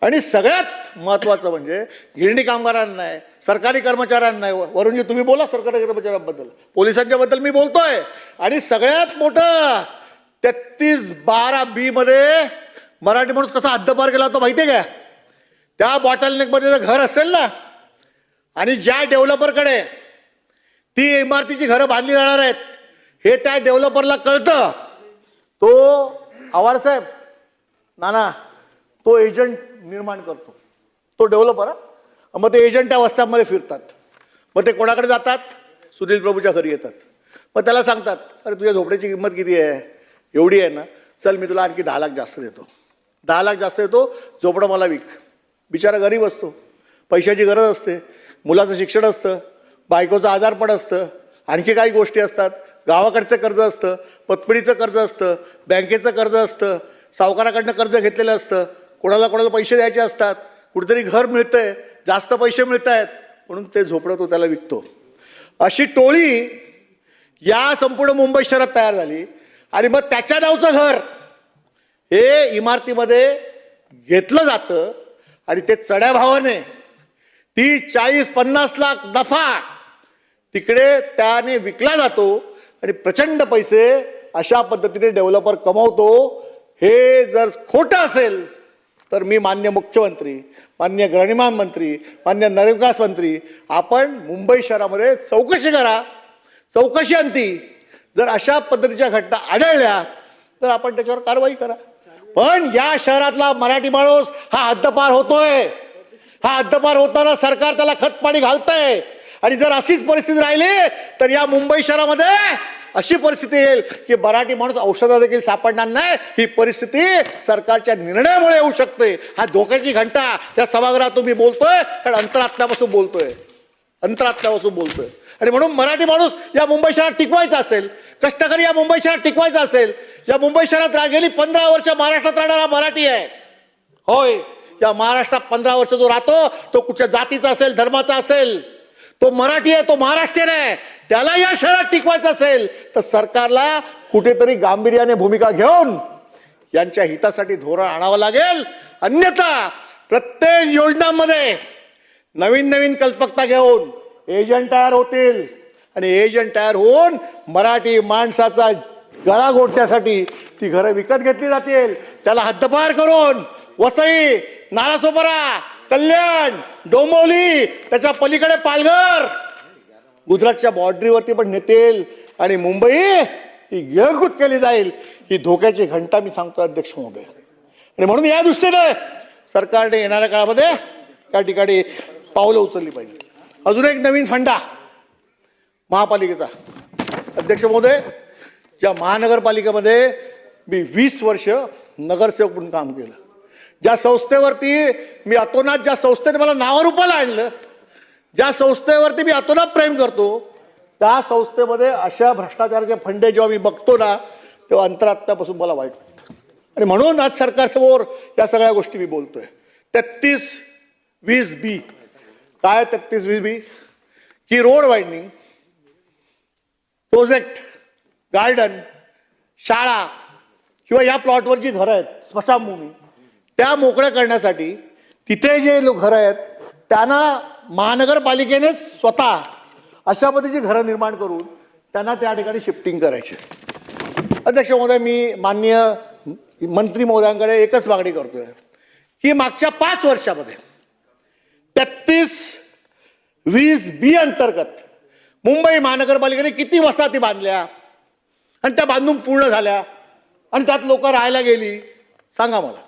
आणि सगळ्यात महत्त्वाचं म्हणजे गिरणी कामगारांना नाही, सरकारी कर्मचाऱ्यांना नाही. वरुणजी तुम्ही बोला सरकारी कर्मचाऱ्यांबद्दल, पोलिसांच्या बद्दल मी बोलतोय. आणि सगळ्यात मोठं 3312 B मध्ये मराठी माणूस कसा हद्दपार गेला होता माहितीये का? त्या बॉटलनेकमध्ये जर घर असेल ना आणि ज्या डेव्हलपरकडे ती इमारतीची घरं बांधली जाणार आहेत हे त्या डेव्हलपरला कळतं. तो आवारसाहेब नाना तो एजंट निर्माण करतो, तो डेव्हलपर. मग ते एजंट त्या वस्त्यांमध्ये फिरतात. मग ते कोणाकडे जातात? सुनील प्रभूच्या घरी येतात. मग त्याला सांगतात, अरे तुझ्या झोपड्याची किंमत किती आहे? एवढी आहे ना, चल मी तुला आणखी 10 लाख जास्त देतो. 10 लाख जास्त देतो, झोपडं मला विक. बिचारा गरीब असतो, पैशाची गरज असते, मुलाचं शिक्षण असतं, बायकोचं आजारपण असतं, आणखी काही गोष्टी असतात, गावाकडचं कर्ज असतं, पतपिढीचं कर्ज असतं, बँकेचं कर्ज असतं, सावकाराकडनं कर्ज घेतलेलं असतं, कोणाला पैसे द्यायचे असतात, कुठेतरी घर मिळतंय, जास्त पैसे मिळत आहेत म्हणून ते झोपडं तो त्याला विकतो. अशी टोळी या संपूर्ण मुंबई शहरात तयार झाली. आणि मग त्याच्या नावचं घर हे इमारतीमध्ये घेतलं जातं आणि ते चढ्या भावाने 30, 40, 50 लाख नफा तिकडे त्याने विकला जातो आणि प्रचंड पैसे अशा पद्धतीने डेव्हलपर कमवतो. हे जर खोटं असेल तर मी मान्य मुख्यमंत्री, मान्य गृहनिर्माण मंत्री, मान्य नगरविकास मंत्री, आपण मुंबई शहरामध्ये चौकशी करा, चौकशी अंती जर अशा पद्धतीच्या घटना आढळल्या तर आपण त्याच्यावर कारवाई करा. पण या शहरातला मराठी माणूस हा हद्दपार होतोय. हा हद्दपार होताना सरकार त्याला खतपाणी घालतंय. आणि जर अशीच परिस्थिती राहिली तर या मुंबई शहरामध्ये अशी परिस्थिती येईल की मराठी माणूस औषधा देखील सापडणार नाही. ही परिस्थिती सरकारच्या निर्णयामुळे येऊ शकते. हा धोक्याची घंटा या सभागृहात तुम्ही बोलतोय, कारण अंतरात्म्यापासून बोलतोय. आणि म्हणून मराठी माणूस या मुंबई शहरात टिकवायचा असेल, कष्टकरी या मुंबई शहरात टिकवायचा असेल, या मुंबई शहरात गेली 15 वर्ष महाराष्ट्रात राहणारा मराठी आहे. होय, या महाराष्ट्रात 15 वर्ष जो राहतो तो कुठच्या जातीचा असेल, धर्माचा असेल, तो मराठी आहे, तो महाराष्ट्रीयन आहे. त्याला या शहरात टिकवायचं असेल तर सरकारला कुठेतरी गांभीर्याने भूमिका घेऊन यांच्या हितासाठी धोरण आणावं लागेल. अन्यथा प्रत्येक योजनांमध्ये नवीन कल्पकता घेऊन एजंट तयार होतील आणि एजंट तयार होऊन मराठी माणसाचा गळा घोटण्यासाठी ती घरं विकत घेतली जातील. त्याला हद्दपार करून वसई, नालासोपारा, कल्याण, डोंबिवली, त्याच्या पलीकडे पालघर, गुजरातच्या बॉर्डरीवरती पण नेतील आणि मुंबई ही गिळंकृत केली जाईल. ही धोक्याची घंटा मी सांगतो अध्यक्ष महोदय. आणि म्हणून या दृष्टीने सरकारने येणाऱ्या काळामध्ये त्या ठिकाणी पावलं उचलली पाहिजे. अजून एक नवीन फंडा महापालिकेचा. अध्यक्ष महोदय, ज्या महानगरपालिकेमध्ये मी 20 वर्ष नगरसेवक म्हणून काम केलं, ज्या संस्थेवरती मी अतोनात, ज्या संस्थेने मला नावारूपाला आणलं, ज्या संस्थेवरती मी अतोनात प्रेम करतो, त्या संस्थेमध्ये अशा भ्रष्टाचाराचे फंडे जेव्हा मी बघतो ना तेव्हा अंतरात्म्यापासून मला वाईट वाटतं. आणि म्हणून आज सरकारसमोर या सगळ्या गोष्टी मी बोलतोय. 33-20B काय 33-20B की रोड वाइडनिंग, प्रोजेक्ट, गार्डन, शाळा किंवा या प्लॉटवर जी घरं आहेत, स्मशानभूमी, त्या मोकळ्या करण्यासाठी तिथे जे लोक घरं आहेत त्यांना महानगरपालिकेने स्वतः अशा पद्धतीची घरं निर्माण करून त्यांना त्या ठिकाणी शिफ्टिंग करायचे. अध्यक्ष महोदय, मी माननीय मंत्री महोदयांकडे एकच मागणी करतोय की मागच्या 5 वर्षामध्ये 33-20B अंतर्गत मुंबई महानगरपालिकेने किती वसाहती बांधल्या आणि त्या बांधून पूर्ण झाल्या आणि त्यात लोक राहायला गेली, सांगा मला.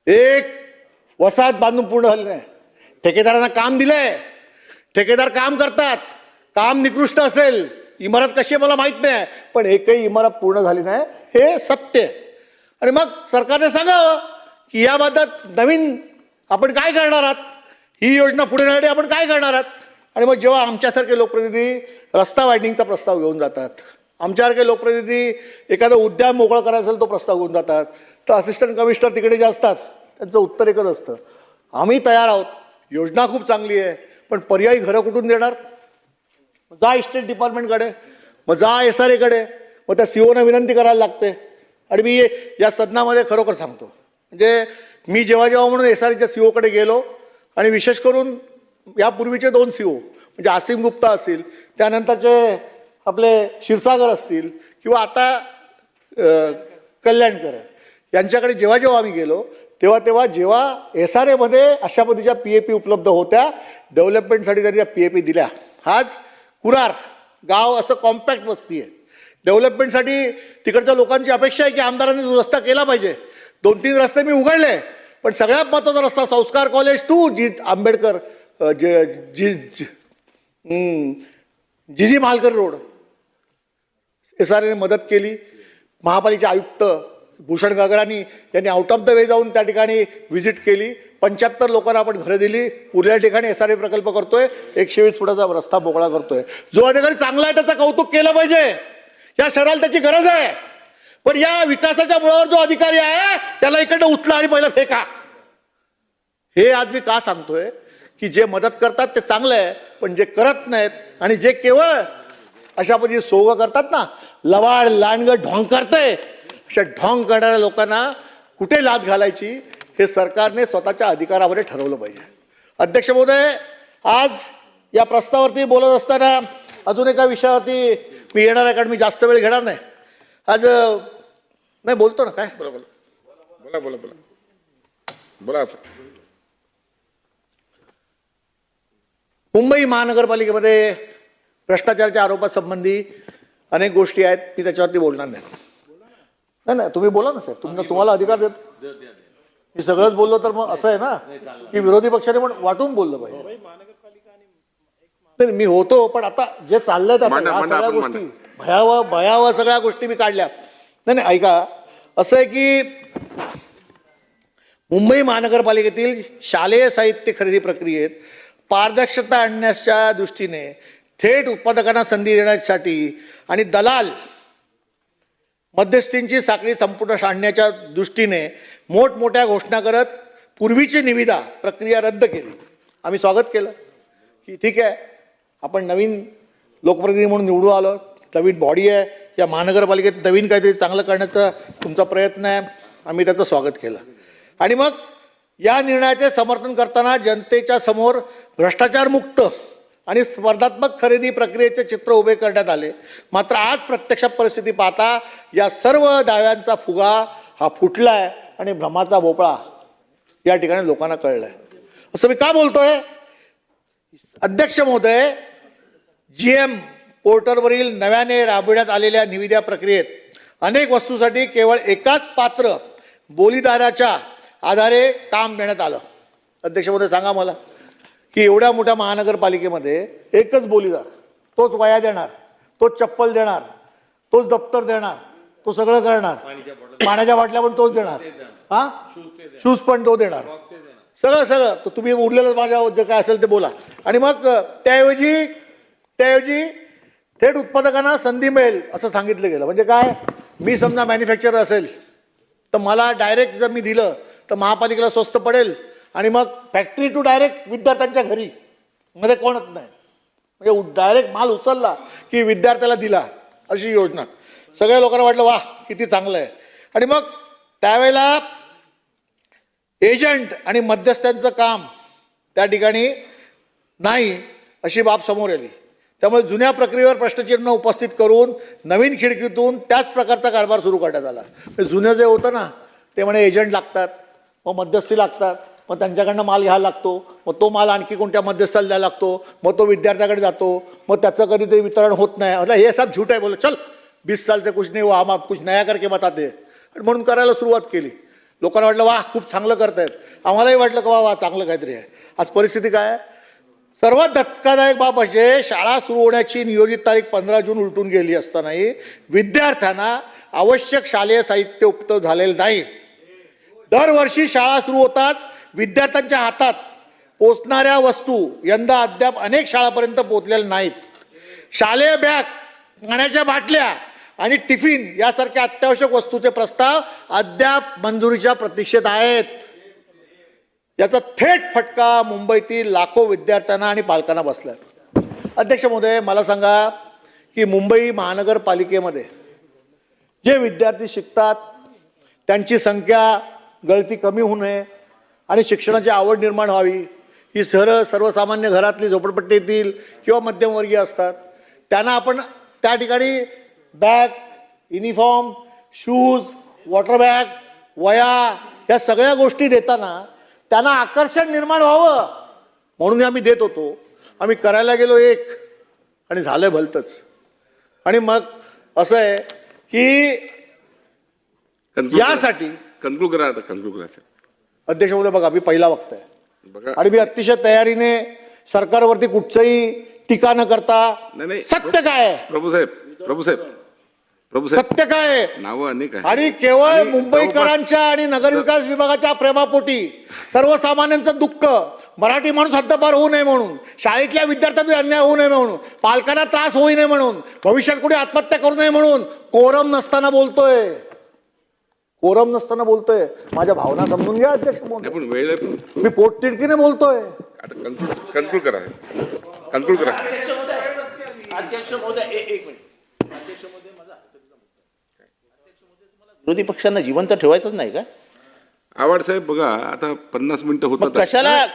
एक वसाहत बांधून पूर्ण झाली नाही. ठेकेदारांना काम दिलंय, ठेकेदार काम करतात, काम निकृष्ट असेल, इमारत कशी आहे मला माहित नाही, पण एकही इमारत पूर्ण झाली नाही हे सत्य आहे. आणि मग सरकारने सांगावं की याबाबत नवीन आपण काय करणार आहात, ही योजना पुढे नेण्यासाठी आपण काय करणार आहात. आणि मग जेव्हा आमच्यासारखे लोकप्रतिनिधी रस्ता वायडिंगचा प्रस्ताव घेऊन जातात, आमच्यासारखे लोकप्रतिनिधी एखादं उद्यान मोकळं करायचं असेल तो प्रस्ताव घेऊन जातात, तर असिस्टंट कमिशनर तिकडे जे असतात त्यांचं उत्तर एकच असतं, आम्ही तयार आहोत, योजना खूप चांगली आहे, पण पर्यायी घरं कुठून देणार. जा इस्टेट डिपार्टमेंटकडे, मग जा SRAकडे, मग त्या COना विनंती करायला लागते. आणि मी या सदनामध्ये खरोखर सांगतो, म्हणजे मी जेव्हा म्हणून SRAच्या COकडे गेलो आणि विशेष करून यापूर्वीचे 2 CO म्हणजे आसिम गुप्ता असतील, त्यानंतरचे आपले क्षीरसागर असतील किंवा आता कल्याणकर यांच्याकडे जेव्हा आम्ही गेलो जेव्हा SRAमध्ये अशा पद्धतीच्या PAP उपलब्ध होत्या, डेव्हलपमेंटसाठी त्यांनी त्या PAP दिल्या. आज कुरार गाव असं कॉम्पॅक्ट वस्ती आहे. डेव्हलपमेंटसाठी तिकडच्या लोकांची अपेक्षा आहे की आमदारांनी जो रस्ता केला पाहिजे. 2-3 रस्ते मी उघडले, पण सगळ्यात महत्त्वाचा रस्ता Sanskar college to Ambedkar G Malkar road SRA ने मदत केली. महापालिकेचे आयुक्त भूषण गगरानी यांनी आउट ऑफ द वे जाऊन त्या ठिकाणी व्हिजिट केली. 75 लोकांना आपण घरं दिली. पुढल्या ठिकाणी SRA प्रकल्प करतोय. 120 फुटाचा रस्ता मोकळा करतोय. जो अधिकारी चांगला आहे त्याचं कौतुक केलं पाहिजे. या शहराला त्याची गरज आहे. पण या विकासाच्या मुळावर जो अधिकारी आहे त्याला इकडनं उचला आणि पहिलं फेका. हे आज मी का सांगतोय की जे मदत करतात ते चांगलं आहे, पण जे करत नाहीत आणि जे केवळ अशा पद्धतीने सोंग करतात ना, लवाड लांडग ढोंग करते, अशा ढोंग करणाऱ्या लोकांना कुठे लाथ घालायची हे सरकारने स्वतःच्या अधिकारामध्ये ठरवलं पाहिजे. अध्यक्ष महोदय, आज या प्रस्तावावरती बोलत असताना अजून एका विषयावरती मी येणार आहे, कारण मी जास्त वेळ घेणार नाही. आज नाही बोलतो ना काय बोला बोला बोला बोला बोला. मुंबई महानगरपालिकेमध्ये भ्रष्टाचाराच्या आरोपासंबंधी अनेक गोष्टी आहेत. मी त्याच्यावरती बोलणार नाही. नाही तुम्ही बोला ना साहेब, तुम्हाला अधिकार देतो. मी सगळंच बोललो तर मग असं आहे ना की विरोधी पक्षाने पण वाटून बोललं पाहिजे. नाही मी होतो, पण आता जे चाललंय त्या सगळ्या गोष्टी भयावह सगळ्या गोष्टी मी काढल्या. नाही ऐका, असं आहे की मुंबई महानगरपालिकेतील शालेय साहित्य खरेदी प्रक्रियेत पारदर्शकता आणण्याच्या दृष्टीने, थेट उत्पादकांना संधी देण्यासाठी आणि दलाल मध्यस्थींची साखळी संपुटात आणण्याच्या दृष्टीने मोठमोठ्या घोषणा करत पूर्वीची निविदा प्रक्रिया रद्द केली. आम्ही स्वागत केलं की ठीक आहे, आपण नवीन लोकप्रतिनिधी म्हणून निवडून आलो, नवीन बॉडी आहे, या महानगरपालिकेत नवीन काहीतरी चांगलं करण्याचा तुमचा प्रयत्न आहे. आम्ही त्याचं स्वागत केलं. आणि मग या निर्णयाचे समर्थन करताना जनतेच्या समोर भ्रष्टाचारमुक्त आणि स्पर्धात्मक खरेदी प्रक्रियेचे चित्र उभे करण्यात आले. मात्र आज प्रत्यक्ष परिस्थिती पाहता या सर्व दाव्यांचा फुगा हा फुटलाय आणि भ्रमाचा भोपळा या ठिकाणी लोकांना कळलाय. असं मी का बोलतोय? अध्यक्ष महोदय, GM पोर्टलवरील नव्याने राबविण्यात आलेल्या निविदा प्रक्रियेत अनेक वस्तूसाठी केवळ एकाच पात्र बोलीदाराच्या आधारे काम देण्यात आलं. अध्यक्ष महोदय, सांगा मला की एवढ्या मोठ्या महानगरपालिकेमध्ये एकच बोलीदार, तोच वया देणार, तोच चप्पल देणार, तोच दप्तर देणार, तो सगळं करणार, पाण्याच्या बाटल्या पण तोच देणार, हा शूज पण तो देणार, सगळं तर तुम्ही उरलेलं माझ्या जे काय असेल ते बोला. आणि मग त्याऐवजी थेट उत्पादकांना संधी मिळेल असं सांगितलं गेलं. म्हणजे काय, मी समजा मॅन्युफॅक्चरर असेल तर मला डायरेक्ट जर मी दिलं तर महापालिकेला स्वस्त पडेल आणि मग फॅक्टरी टू डायरेक्ट विद्यार्थ्यांच्या घरी मध्ये कोणच नाही, म्हणजे डायरेक्ट माल उचलला की विद्यार्थ्याला दिला, अशी योजना. सगळ्या लोकांना वाटलं वाह किती चांगलं आहे. आणि मग त्यावेळेला एजंट आणि मध्यस्थ्यांचं काम त्या ठिकाणी नाही अशी बाब समोर आली. त्यामुळे जुन्या प्रक्रियेवर प्रश्नचिन्ह उपस्थित करून नवीन खिडकीतून त्याच प्रकारचा कारभार सुरू करण्यात आला. जुनं जे होतं ना ते म्हणे एजंट लागतात, मग मध्यस्थी लागतात, मग त्यांच्याकडनं माल घ्यायला लागतो, मग तो माल आणखी कोणत्या मध्यस्थाला द्यायला लागतो, मग तो विद्यार्थ्याकडे जातो, मग त्याचं कधीतरी वितरण होत नाही. म्हटलं हे सब झूठ आहे. बोल चल 20 साल से कुछ नहीं हुआ, हम आप कुछ नया करके बताते. आणि म्हणून करायला सुरुवात केली. लोकांना वाटलं वाह खूप चांगलं करतायत. आम्हालाही वाटलं की वा चांगलं काहीतरी आहे. आज परिस्थिती काय आहे? सर्वात धक्कादायक बाब म्हणजे शाळा सुरू होण्याची नियोजित तारीख 15 जून उलटून गेली असतानाही विद्यार्थ्यांना आवश्यक शालेय साहित्य उपलब्ध झालेलं नाही. दरवर्षी शाळा सुरू होताच विद्यार्थ्यांच्या हातात पोचणाऱ्या वस्तू यंदा अद्याप अनेक शाळापर्यंत पोचलेल्या नाहीत. शालेय बॅग, पाण्याच्या बाटल्या आणि टिफिन यासारख्या अत्यावश्यक वस्तूचे प्रस्ताव अद्याप मंजुरीच्या प्रतीक्षेत आहेत. याचा थेट फटका मुंबईतील लाखो विद्यार्थ्यांना आणि पालकांना बसला. अध्यक्ष महोदय, मला सांगा की मुंबई महानगरपालिकेमध्ये जे विद्यार्थी शिकतात त्यांची संख्या गळती कमी होऊ नये आणि शिक्षणाची आवड निर्माण व्हावी. ही सर्वसामान्य घरातली झोपडपट्टीतील किंवा मध्यमवर्गीय असतात. त्यांना आपण त्या ठिकाणी bag, uniform, shoes, water bag, वया या सगळ्या गोष्टी देताना त्यांना आकर्षण निर्माण व्हावं म्हणून आम्ही देत होतो. आम्ही करायला गेलो एक आणि झालं भलतंच. आणि मग असं आहे की यासाठी कन्क्लूड करा आता, कन्क्लूड करा साहेब. अध्यक्ष महोदय बघा, मी पहिला वक्ता आहे बघा आणि मी अतिशय तयारीने सरकारवरती कुठचंही टीका न करता नाही, नाही. सत्य काय आहे, प्रभू साहेब, प्रभू साहेब, प्रभू साहेब, सत्य काय आहे नावं अनेक आहे आणि केवळ आणि मुंबईकरांच्या आणि नगरविकास विभागाच्या प्रेमापोटी सर्वसामान्यांचं दुःख, मराठी माणूस हद्दपार होऊ नये म्हणून, शाळेतल्या विद्यार्थ्यांचा अन्याय होऊ नये म्हणून, पालकांना त्रास होऊ नये म्हणून, भविष्यात कुठे आत्महत्या करू नये म्हणून कोरम नसताना बोलतोय, कोरम नसताना बोलतोय. माझ्या भावना समजून घ्या अध्यक्ष महोदय, पण वेळ आहे पण मी पोटतिडकीने बोलतोय. आता कन्क्लूड करा, कन्क्लूड करा. अध्यक्ष महोदय एक मिनिट. अध्यक्ष महोदय माझा विरोधी पक्षांना जिवंत ठेवायचंच नाही का? आवाड साहेब बघा, आता 50 मिनिटं मग होतात.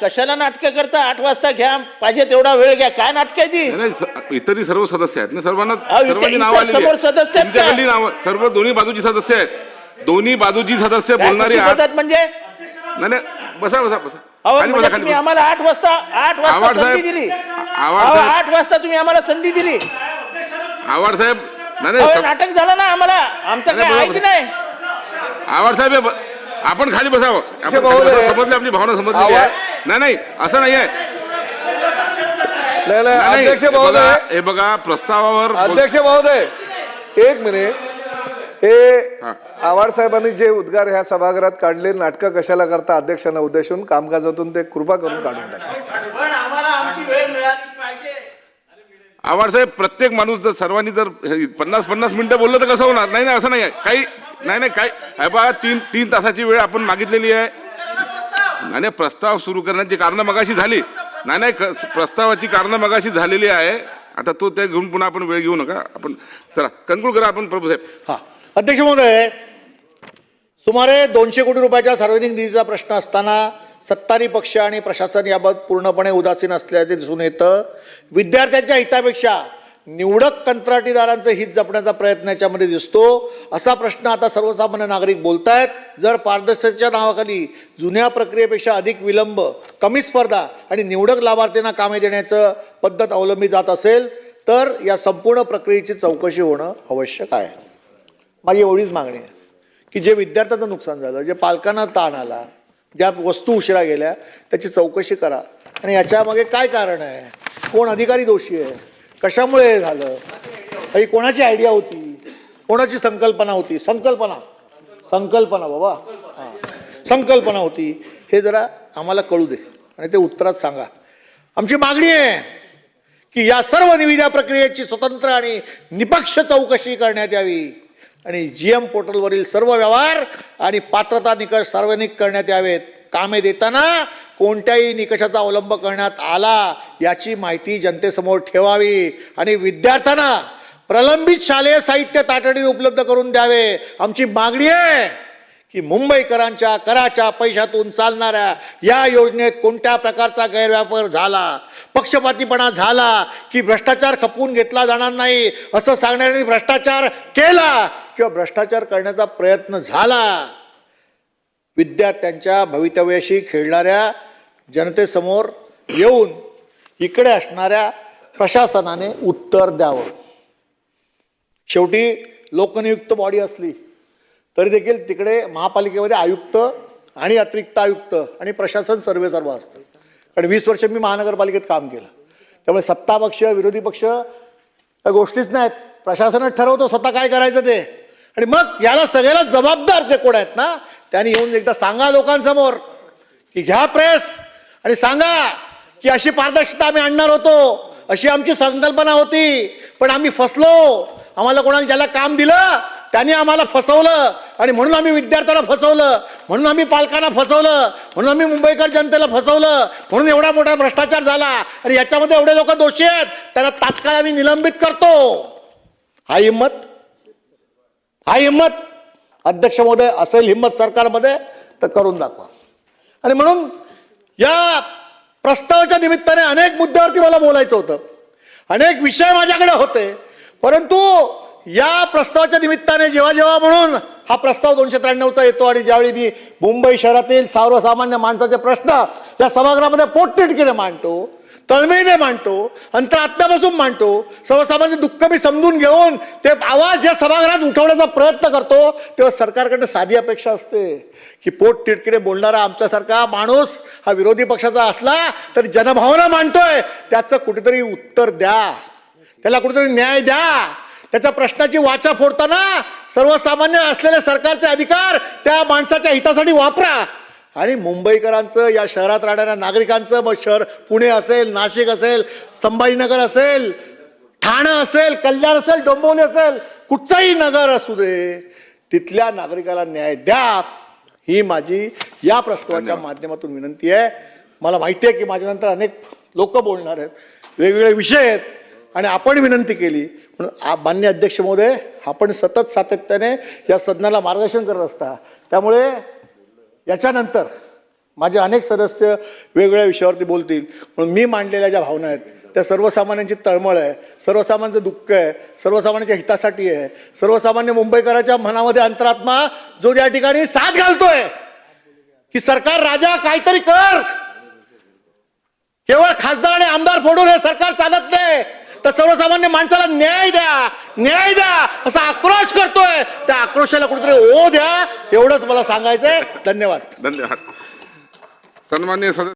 कशाला नाटकं करता? 8 वाजता घ्या, पाहिजे तेवढा वेळ घ्या. काय नाटक आहे ती? नाही, इतरही सर्व सदस्य आहेत ना, सर्वांना अहो, सर्वांनी इतर नाव आलेली समोर आहेत. सदस्य आहेत का? तुमच्याकडली नावं सर्व दोन्ही बाजूची सदस्य आहेत, दोन्ही बाजूची सदस्य काय बोलणारी कुठली आहात. पद्धत म्हणजे? नाही नाही, बसा बसा बसा, अहो, खाली बसा, म्हणजे खाली तुम्ही बसा. आम्हाला 8 वाजता आवाड संधी साहेब, दिली. आवाड अहो, साहेब. 8 वाजता तुम्ही आम्हाला संधी दिली. आवाड साहेब, नाही अहो, नाही, नाटक झालं ना आम्हाला, आमचं नाही, काय आहे बरोबर. की नाही? आवाड साहेब आपण खाली बसावं. आपण खाली महोदय. बसावं. समजली आपली भावना समजलेली आहे. नाही नाही, असं नाही आहे. नाही, नाही, अध्यक्ष हे बघा, महोदय, हे बघा प्रस्तावावर अध्यक्ष महोदय, एक मिनिट. हे हा. आव्हाड साहेबांनी जे उद्गार ह्या सभागृहात काढले, नाटकं कशाला करता अध्यक्षांना उद्देशून, कामकाजातून ते कृपा करून काढून टाका. पण आम्हाला आमची वेळ मिळाली पाहिजे. आवाड साहेब, प्रत्येक माणूस जर सर्वांनी जर 50 मिनिटं बोललं तर कसं होणार? नाही नाही, असं नाही आहे काही. नाही नाही, काही हे बघा, 3 तासाची वेळ आपण मागितलेली आहे. नाही नाही, प्रस्ताव सुरू करण्याची कारणं मगाशी झाली. नाही नाही, प्रस्तावाची कारणं मगाशी झालेली आहे. आता तो ते घेऊन पुन्हा आपण वेळ घेऊ नका. आपण चला कन्क्लूड करा आपण, प्रभू साहेब. हा अध्यक्ष महोदय, सुमारे 200 कोटी रुपयाच्या सार्वजनिक निधीचा प्रश्न असताना सत्ताधारी पक्ष आणि प्रशासन याबाबत पूर्णपणे उदासीन असल्याचे दिसून येतं. विद्यार्थ्यांच्या हितापेक्षा निवडक कंत्राटीदारांचं हित जपण्याचा प्रयत्न याच्यामध्ये दिसतो. असा प्रश्न आता सर्वसामान्य नागरिक बोलतायत. जर पारदर्शकतेच्या नावाखाली जुन्या प्रक्रियेपेक्षा अधिक विलंब, कमी स्पर्धा आणि निवडक लाभार्थ्यांना कामे देण्याचं पद्धत अवलंबली जात असेल तर या संपूर्ण प्रक्रियेची चौकशी होणं आवश्यक आहे. माझी एवढीच मागणी आहे की जे विद्यार्थ्यांचं नुकसान झालं, जे पालकांना ताण आला, ज्या वस्तू उशिरा गेल्या, त्याची चौकशी करा आणि याच्यामागे काय कारण आहे, कोण अधिकारी दोषी आहे, कशामुळे हे झालं, ही कोणाची आयडिया होती, कोणाची संकल्पना होती, संकल्पना बाबा, हां संकल्पना होती, हे जरा आम्हाला कळू दे आणि ते उत्तरात सांगा. आमची मागणी आहे की या सर्व निविदा प्रक्रियेची स्वतंत्र आणि निपक्ष चौकशी करण्यात यावी आणि GM पोर्टलवरील सर्व व्यवहार आणि पात्रता निकष सार्वजनिक करण्यात यावेत. कामे देताना कोणत्याही निकषाचा अवलंब करण्यात आला याची माहिती जनतेसमोर ठेवावी आणि विद्यार्थ्यांना प्रलंबित शालेय साहित्य तातडीने उपलब्ध करून द्यावे. आमची मागणी आहे की मुंबईकरांच्या कराच्या पैशातून चालणाऱ्या या योजनेत कोणत्या प्रकारचा गैरव्यापार झाला, पक्षपातीपणा झाला की भ्रष्टाचार खपवून घेतला जाणार नाही असं सांगणाऱ्यांनी भ्रष्टाचार केला किंवा भ्रष्टाचार करण्याचा प्रयत्न झाला, विद्यार्थ्यांच्या भवितव्याशी खेळणाऱ्या जनतेसमोर येऊन इकडे असणाऱ्या प्रशासनाने उत्तर द्यावं. शेवटी लोकनियुक्त बॉडी असली तरी देखील तिकडे महापालिकेमध्ये आयुक्त आणि अतिरिक्त आयुक्त आणि प्रशासन सर्व असतं. कारण 20 वर्ष मी महानगरपालिकेत काम केलं, त्यामुळे सत्ता पक्ष विरोधी पक्ष या गोष्टीच नाहीत. प्रशासनच ठरवतो स्वतः काय करायचं ते. आणि मग याला सगळ्याला जबाबदार जे कोण आहेत ना, त्यांनी येऊन एकदा सांगा लोकांसमोर की घ्या प्रेस आणि सांगा की अशी पारदर्शकता आम्ही आणणार होतो, अशी आमची संकल्पना होती, पण आम्ही फसलो. आम्हाला कोणाला ज्याला काम दिलं त्यांनी आम्हाला फसवलं आणि म्हणून आम्ही विद्यार्थ्याला फसवलं, म्हणून आम्ही पालकांना फसवलं, म्हणून आम्ही मुंबईकर जनतेला फसवलं, म्हणून एवढा मोठा भ्रष्टाचार झाला आणि याच्यामध्ये एवढे लोक दोषी आहेत, त्यांना तात्काळ आम्ही निलंबित करतो. हा हिम्मत अध्यक्ष महोदय असेल हिम्मत सरकारमध्ये तर करून दाखवा. आणि म्हणून या प्रस्तावाच्या निमित्ताने अनेक मुद्द्यावरती मला बोलायचं होतं, अनेक विषय माझ्याकडे होते, परंतु या प्रस्तावाच्या निमित्ताने जेव्हा म्हणून हा प्रस्ताव 293चा येतो आणि ज्यावेळी मी मुंबई शहरातील सर्वसामान्य माणसाचे प्रश्न या सभागृहामध्ये पोटतिडकीने मांडतो, तळमळीने मांडतो, अंतरात्म्यापासून मांडतो, सर्वसामान्य दुःख मी समजून घेऊन ते आवाज या सभागृहात उठवण्याचा प्रयत्न करतो, तेव्हा सरकारकडे साधी अपेक्षा असते की पोट तिडकीने बोलणारा आमच्यासारखा माणूस हा विरोधी पक्षाचा असला तरी जनभावना मांडतोय, त्याचं कुठेतरी उत्तर द्या, त्याला कुठेतरी न्याय द्या. त्याच्या प्रश्नाची वाचा फोडताना सर्वसामान्य असलेले सरकारचे अधिकार त्या माणसाच्या हितासाठी वापरा. आणि मुंबईकरांचं, या शहरात राहणाऱ्या नागरिकांचं, मग शहर पुणे असेल, नाशिक असेल, संभाजीनगर असेल, ठाणं असेल, कल्याण असेल, डोंबिवली असेल, कुठचंही नगर असू दे, तिथल्या नागरिकाला न्याय द्या, ही माझी या प्रस्तावाच्या माध्यमातून विनंती आहे. मला माहिती आहे की माझ्यानंतर अनेक लोक बोलणार आहेत, वेगवेगळे विषय आहेत, आणि आपण विनंती केली म्हणून माननीय अध्यक्ष महोदय, आपण सतत सातत्याने या सदनाला मार्गदर्शन करत असता. त्यामुळे याच्यानंतर माझे अनेक सदस्य वेगवेगळ्या विषयावरती बोलतील, म्हणून मी मांडलेल्या ज्या भावना आहेत त्या सर्वसामान्यांची तळमळ आहे, सर्वसामान्यांचं दुःख आहे, सर्वसामान्यांच्या हितासाठी आहे. सर्वसामान्य मुंबईकरांच्या मनामध्ये अंतरात्मा जो या ठिकाणी साथ घालतोय की सरकार राजा काहीतरी कर, केवळ खासदार आणि आमदार फोडून हे सरकार चालत नाही, तर सर्वसामान्य माणसाला न्याय द्या, न्याय द्या असा आक्रोश करतोय, त्या आक्रोशाला कुठेतरी ओ द्या, एवढंच मला सांगायचंय. धन्यवाद. धन्यवाद. सन्माननीय सदस्य